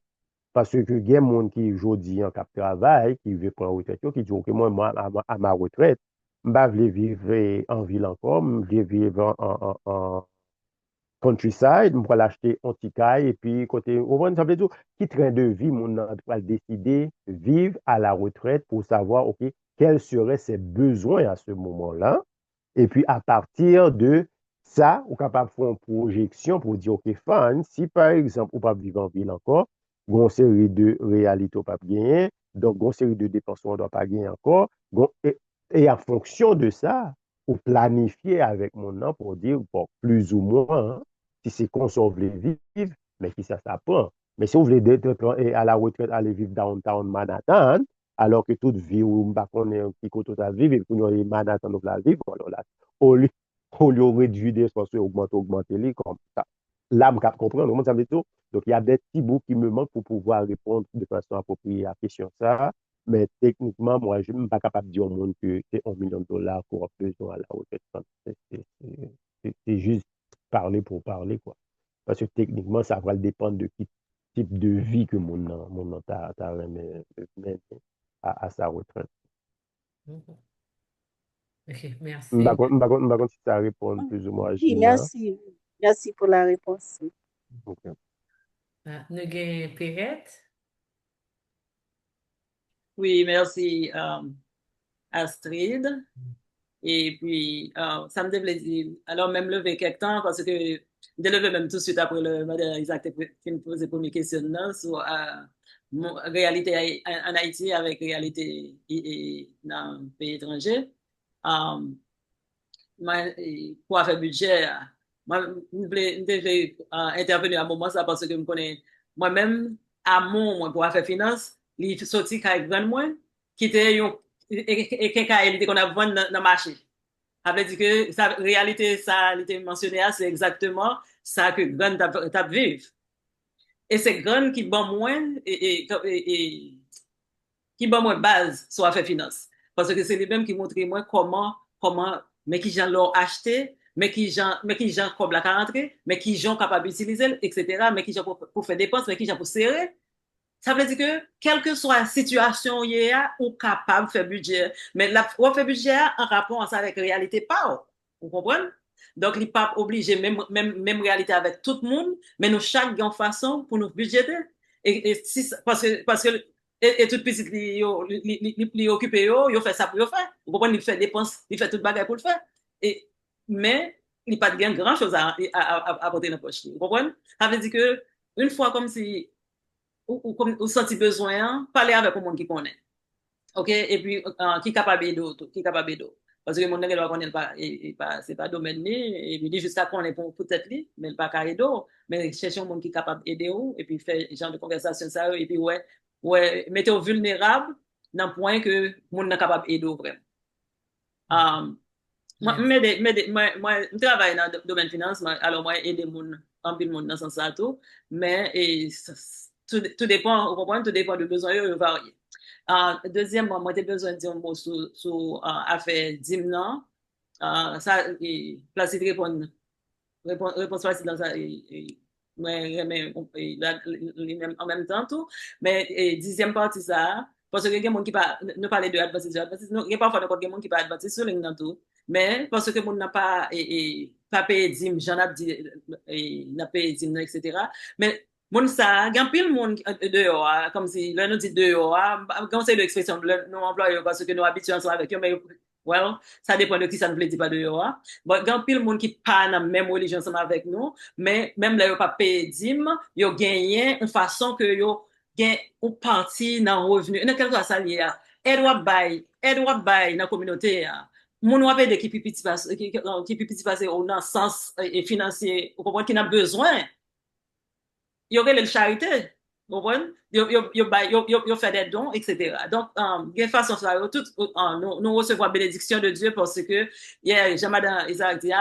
Parce que il y a des gens qui aujourd'hui en cap travail, qui veut prendre retraite, qui dit OK, moi à ma retraite, je vais vivre en ville encore, je vais vivre countryside, je vais l'acheter en Tikaï, et puis côté, ça veut dire, qui train de vie, mon va décider de vivre à la retraite pour savoir, OK, quels seraient ses besoins à ce moment-là. Et puis, à partir de ça, on est capable de faire une projection pour dire, OK, fine, si par exemple, on ne peut pas vivre en ville encore, il y a une série de réalités on ne peut pas gagner, donc il y a une série de dépenses on ne doit pas gagner encore. Et en fonction de ça, on planifier avec mon nom pour dire, bon, plus ou moins, hein, si c'est qu'on sauve les vivre, mais qui ça prend. Mais si vous voulez à la retraite, aller vivre downtown Manhattan, alors que toute vie où on est qui côté à vivre, et puis nous avons Manhattan nous la vivre, alors là, au lieu, au lieu de réduire des ressources, augmenter les comme ça. Là, je comprends, ça veut dire. Donc, il y a des petits bouts qui me manquent pour pouvoir répondre de façon appropriée à la question ça. Mais techniquement, moi, je ne suis pas capable de dire au monde que c'est $1 million pour besoin à la retraite. C'est juste parler pour parler, quoi. Parce que techniquement, ça va dépendre de quel type de vie que mon t'a à sa retraite. Mhm. OK, Je ne merci. sais pas si ça répond plus ou moins à Oui, Gina. merci. Merci pour la réponse. Ok. Nous avons Perrette. Oui, merci Astrid. Et puis, ça me fait plaisir. Alors, même lever quelque temps, parce que je levé même tout de suite après le modèle exact qui me posait pour mes questions là, sur réalité en Haïti avec réalité dans le pays étranger. Pour faire budget, moi, je devais intervenir à un moment ça parce que je connais moi-même, à moi, pour faire finance, il sorti avec grand moi, qui était et qu'on a vendu dans le marché. Ça veut dire que la réalité, ça, il était mentionné, c'est exactement ça que grand t'a vivre. Et c'est grand qui bon moins qui bon moins base sur la finance. Parce que c'est les mêmes qui montrent moi comment, mais qui gens l'ont acheté, mais qui gens comme la rentrer, mais qui gens capables d'utiliser, etc., mais qui gens pour faire dépenses, mais qui gens pour serrer. Ça veut dire que, quelle que soit la situation, il y a, ou capable de faire budget. Mais la, on fait budget en rapport avec la réalité, pas. Vous comprenez? Donc, il n'est pas obligé, même réalité avec tout le monde, mais nous, chaque façon pour nous budgéter. Si, parce que, et tout petit, il occupé, il fait ça pour le faire. Vous comprenez? Il fait dépenses, il fait tout le bagage pour le faire. Et, mais, il n'y a pas de grand chose à porter dans la poche. Vous comprenez? Ça veut dire que, une fois comme si ou senti besoin, parler avec un monde qui connaît. OK? Et puis, qui est capable d'aider, qui est capable d'aider. Parce que mon nègre doit connaître pas, c'est pas domaine et puis jusqu'à qu'on est pour peut-être lui, mais il pas qu'à aider, mais chercher un monde qui est capable d'aider et puis faire genre de conversation ça et puis mettez au vulnérable dans le point que monde n'est capable d'aider vraiment. Moi, je travaille dans le domaine finance, alors moi, aider en pile monde dans ce sens tout, mais tout dépend, vous comprenez, tout dépend du besoin, il varie. Deuxièmement, moi, j'ai besoin de dire un mot sur affaire d'hymne. Ça, place de réponse facile dans ça, mais en même temps tout, mais dixième partie ça, parce que il y a des gens qui ne parlent de advertise, il y a parfois des gens qui parlent d'advertise sur dans tout, mais parce que mon n'a pas pas payé dîme, j'en ai dit n'a payé dîme, etc. Mais mon ça, il y a pile monde dehors, comme si là nous dit dehors, quand c'est l'expression de nos employeurs parce que nous habitués ensemble avec eux, mais well, ça dépend de qui ça ne veut dire pas dehors. Bon, il y a pile monde qui pas dans la même religion ensemble avec nous, mais même là, ils pas payé dîme, ils ont gagné une façon que ils gagnent une partie dans le revenu. Dans quel cas ça lié à aide dans la communauté. Mon wapé de qui petit passe au dans sens financier, vous comprenez, qui n'a besoin. Il y aurait les charités, vous comprenez? Il fait des dons, etc. Donc, de façon ça, nous recevons la bénédiction de Dieu parce que, yeah, Jean-Madame Isaac dit,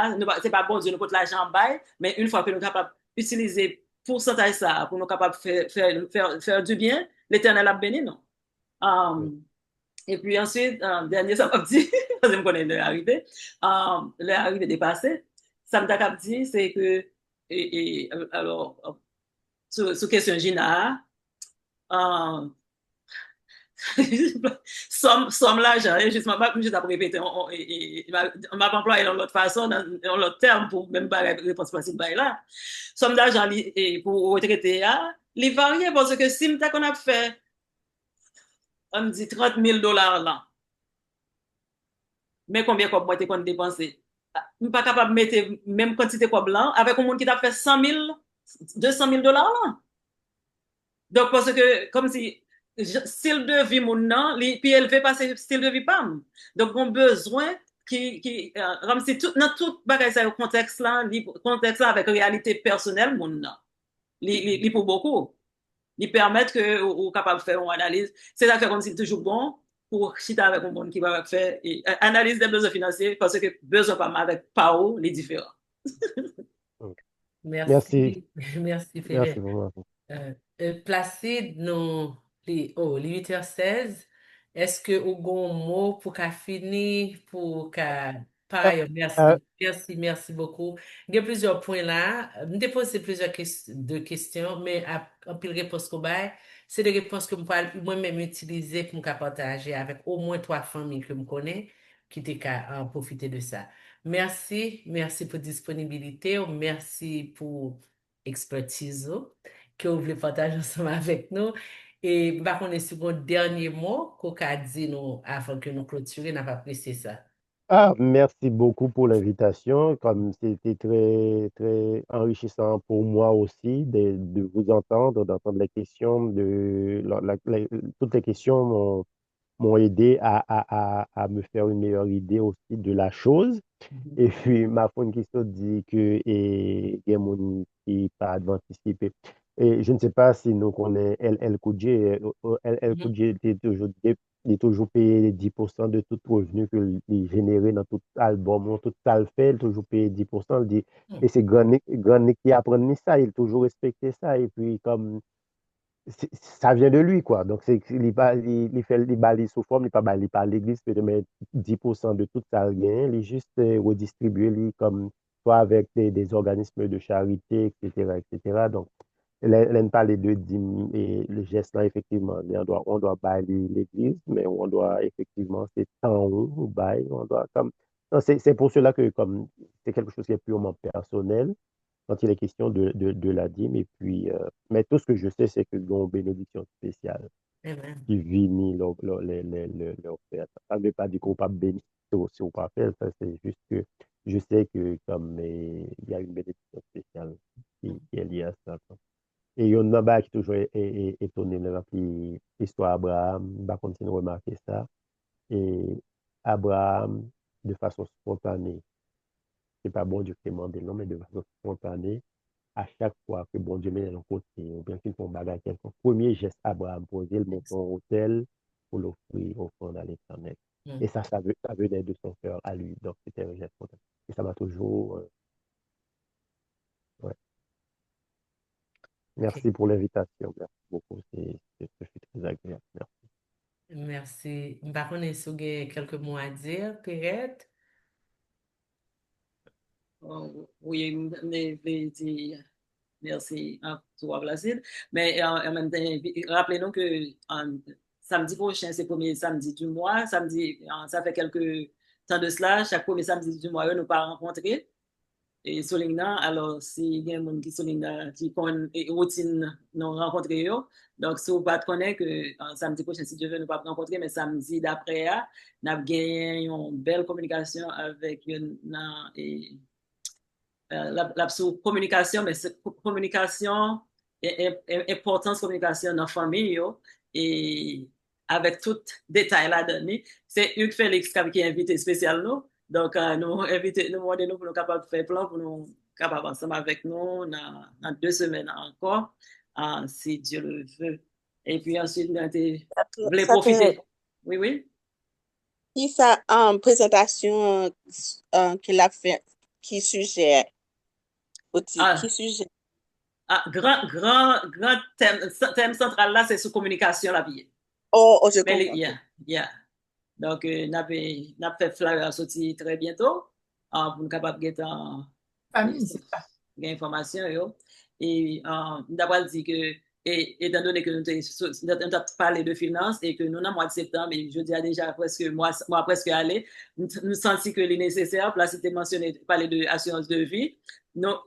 c'est pas bon Dieu nous porte l'argent bail, mais une fois que nous sommes capables d'utiliser pourcentage ça pour nous capables de faire du bien, l'Éternel a béni, non? Et puis ensuite, dernier, ça m'a dit, parce que je me connais l'arrivée dépassée, ça m'a dit, c'est que, alors, sur question Gina, somme l'argent, justement, je t'ai répété, m'a employé dans l'autre façon, dans l'autre terme, pour même pas réponse possible là. Somme d'argent pour retraiter, il varie parce que si on a fait, on dit $30,000 là, mais combien de moi qu'on dépensé? Je ne suis pas capable de mettre même quantité quoi blanc avec un monde qui t'a fait 100 000, $200,000 là. Donc, parce que, comme si, style de vie mon nan, puis élevé par ce style de vie pam. Donc, on a besoin comme si dans tout bagage ça, contexte là avec réalité personnelle mon nan. Li pour beaucoup. Ils permettent que ou capable de faire une analyse. C'est ça fait comme si toujours bon pour chiter avec un monde qui va faire analyse des besoins financiers parce que besoin pas mal avec PAO, les différents. Merci, Merci, merci merci Ferret. vraiment. Placide, les 8h16, est-ce que vous avez un mot pour qu'à finir, pour qu'à... Euh, Pareil, euh, merci beaucoup. Il y a plusieurs points là. Je me posé plusieurs questions, mais en pile réponse qu'on bail, c'est des réponses que moi-même utiliser pour me partager avec au moins 3 familles que je connais qui étaient qu'à en profiter de ça. Merci pour disponibilité, merci pour expertise que vous voulez partager ensemble avec nous. Et par contre, c'est mon dernier mot qu'on a dit nous avant que nous clôturions, n'a pas apprécié ça. merci beaucoup pour l'invitation. Comme c'était très, très enrichissant pour moi aussi de vous entendre, d'entendre les questions, toutes les questions m'ont aidé à me faire une meilleure idée aussi de la chose. Mhm. Et puis, ma femme qui se dit que il y a des gens qui pas anticiper. Et je ne sais pas si nous connaissons El Koudjé. El Mhm. Koudjé il est toujours payé 10% de tout revenu qu'il génère dans tout album, dans tout ça le fait, il est toujours payé 10%. Et c'est grand Nick qui apprend ça, il a toujours respecté ça. Et puis, comme ça vient de lui, quoi. Donc, il fait il bali sous forme, il pas bali par l'église, peut-être mettre 10% de tout ça gain, il juste redistribuer, comme, soit avec des organismes de charité, etc., etc. Donc, elle parle de dîmes et le geste là, effectivement, on doit bali l'église, mais on doit, effectivement, c'est temps où, bail, on doit, comme, non, c'est pour cela que, comme, c'est quelque chose qui est purement personnel quand il est question de la dîme. Et puis, mais tout ce que je sais, c'est que nous avons une bénédiction spéciale Amen. qui vient leur faire. Ça ne veut pas dire qu'on ne peut pas bénir si on ne peut pas faire. Ça, c'est juste que je sais que comme il y a une bénédiction spéciale qui est liée à ça, quoi. Et il y a un qui est toujours étonné dans l'histoire d'Abraham. On va continuer à remarquer ça. Et Abraham, de façon spontanée, c'est pas bon Dieu qui demande, non, mais de façon spontanée, à chaque fois que bon Dieu met dans le côté, ou bien qu'il font bagarre quelqu'un, premier geste Abraham posé, il monte son hôtel pour l'offrir offrande à l'Éternel. Et Mm. ça venait de son cœur à lui. Donc, c'était un geste spontané. Et ça m'a toujours. Ouais. OK. Merci pour l'invitation. Merci beaucoup. Ce fut très agréable. Merci. Merci. Par contre, est-ce que vous avez quelques mots à dire, Pierrette? Oui, merci à toi, Placide. Mais en même temps, rappelez-nous que samedi prochain, c'est le premier samedi du mois. Samedi, ça fait quelques temps de cela. Chaque premier samedi du mois, nous pas rencontrer. Et Solingna, alors, si il y a des gens qui Solingna, qui connaissent routine, nous rencontrer. Donc, si vous ne connaissez pas que samedi prochain, si Dieu veut, nous pas rencontrer, mais samedi d'après, nous avons gagné une belle communication avec une la communication, mais c'est communication, importance communication dans la famille, et avec tout détail là-dedans. C'est Hugues Félix qui est invité spécial nous. Donc, nous invitons, nous demandons nous pour nous capables de faire plan, pour nous capables ensemble avec nous dans 2 semaines encore, si Dieu le veut. Et puis ensuite, nous voulons Ça te, profiter. Oui, oui. qui ça en présentation qu'il a fait, qui suggère, qui Ah, suggère. grand thème central là, c'est sur communication la vie. Oh, je Mais, comprends. yeah. Donc, nous fait flyer sorti très bientôt pour nous capables de Famille, c'est ça. information. Et nous avons dit que Et étant donné que nous avons parlé de finances et que nous, dans le mois de septembre, et je dis déjà presque, moi presque allé, nous sentons que c'est nécessaire, là, c'était mentionné, parler de assurance de vie. Non,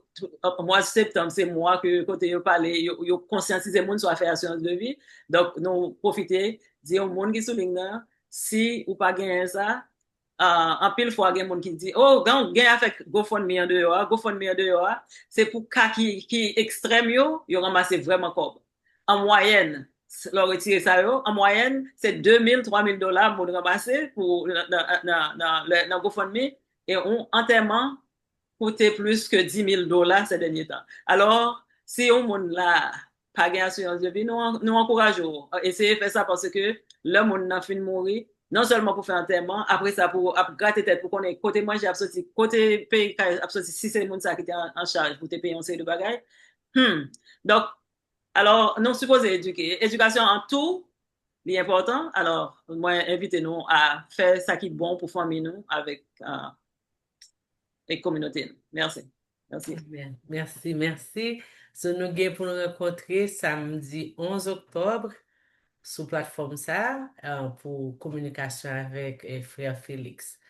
mois de septembre, c'est moi que, côté, yo parlé, yo conscientiser le monde sur faire assurance de vie. Donc, nous profiter, dire au monde qui souligne, si ou pas gagner ça, en pile fois, il y a des gens qui disent, oh, gagne avec GoFundMe en dehors, GoFundMe en dehors, c'est pour cas qui extrême, yo ramassé vraiment comme. En moyenne, leur retirer ça, en moyenne, c'est 2 000, 3 000 dollars pour ramasser pour, dans GoFundMe, et on enterrement coûté plus que 10 000 dollars ces derniers temps. Alors, si on monde là, pas gain assurance de vie, nous encourageons. Essayez de faire ça parce que le monde n'a fini de mourir, non seulement pour faire un enterrement, après ça, pour gratter tête, pour qu'on ait côté manger, côté pays, si c'est le monde qui était en charge pour te payer un série de bagages. Donc, alors, nous supposons éduquer. Éducation en tout, l'important. Alors, moi, invitez-nous à faire ça qui est bon pour famille nous avec les communautés. Merci. Merci. Merci, merci. So, nous gagnons pour nous rencontrer samedi 11 octobre sur plateforme ça pour communication avec frère Félix.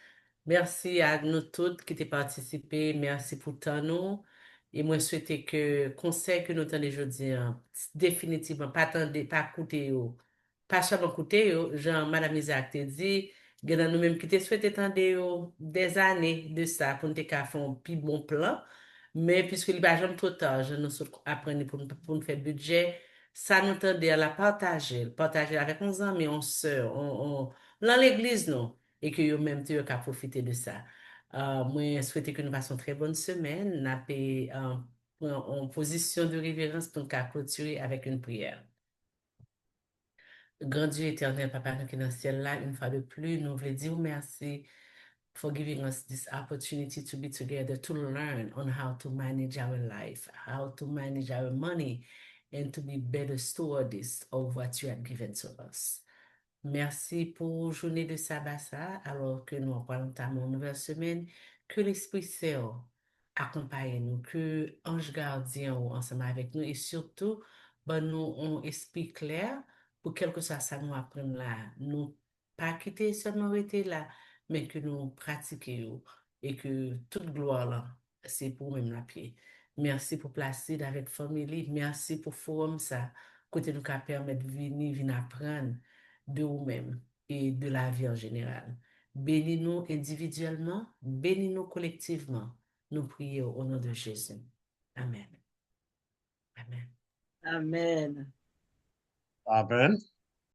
Merci à nous toutes qui ont participé. Merci pour tant nous. Et moi, je souhaite que conseil que nous avons aujourd'hui, définitivement, pas attendre, pas coûter, pas seulement coûter, genre, Madame Isaac te dit, il y a nous-mêmes qui te souhaité attendre des années de ça pour nous faire un plus bon plan. Mais puisque il va jamais trop tard, je nous apprenons pour nous faire budget, ça nous tendait à la partager avec nos amis, on sœurs, dans l'église, non et que vous-même, tu as profiter de ça. Moi, je souhaite que nous passions une très bonne semaine. Nous avons en position de révérence pour nous clôturer avec une prière. Grand Dieu éternel, Papa, nous qui est dans le ciel là, une fois de plus, nous voulons dire merci for giving us this opportunity to be together to learn on how to manage our life, how to manage our money, and to be better stewards of what you have given to us. Merci pour journée de sabbat ça, alors que nous entamons une nouvelle semaine, que l'Esprit Saint accompagne nous, que Ange Gardien ensemble avec nous et surtout, nous un esprit clair pour quelque chose ça nous apprendre là, nous pas quitter seulement rester là, mais que nous pratiquions et que toute gloire là, c'est pour même la pied. Merci pour Placide avec famille, merci pour forum ça, côté nous qui permettre de venir apprendre de vous-même et de la vie en général. Bénis-nous individuellement, bénis-nous collectivement. Nous prions au nom de Jésus. Amen. Amen. Amen. Amen.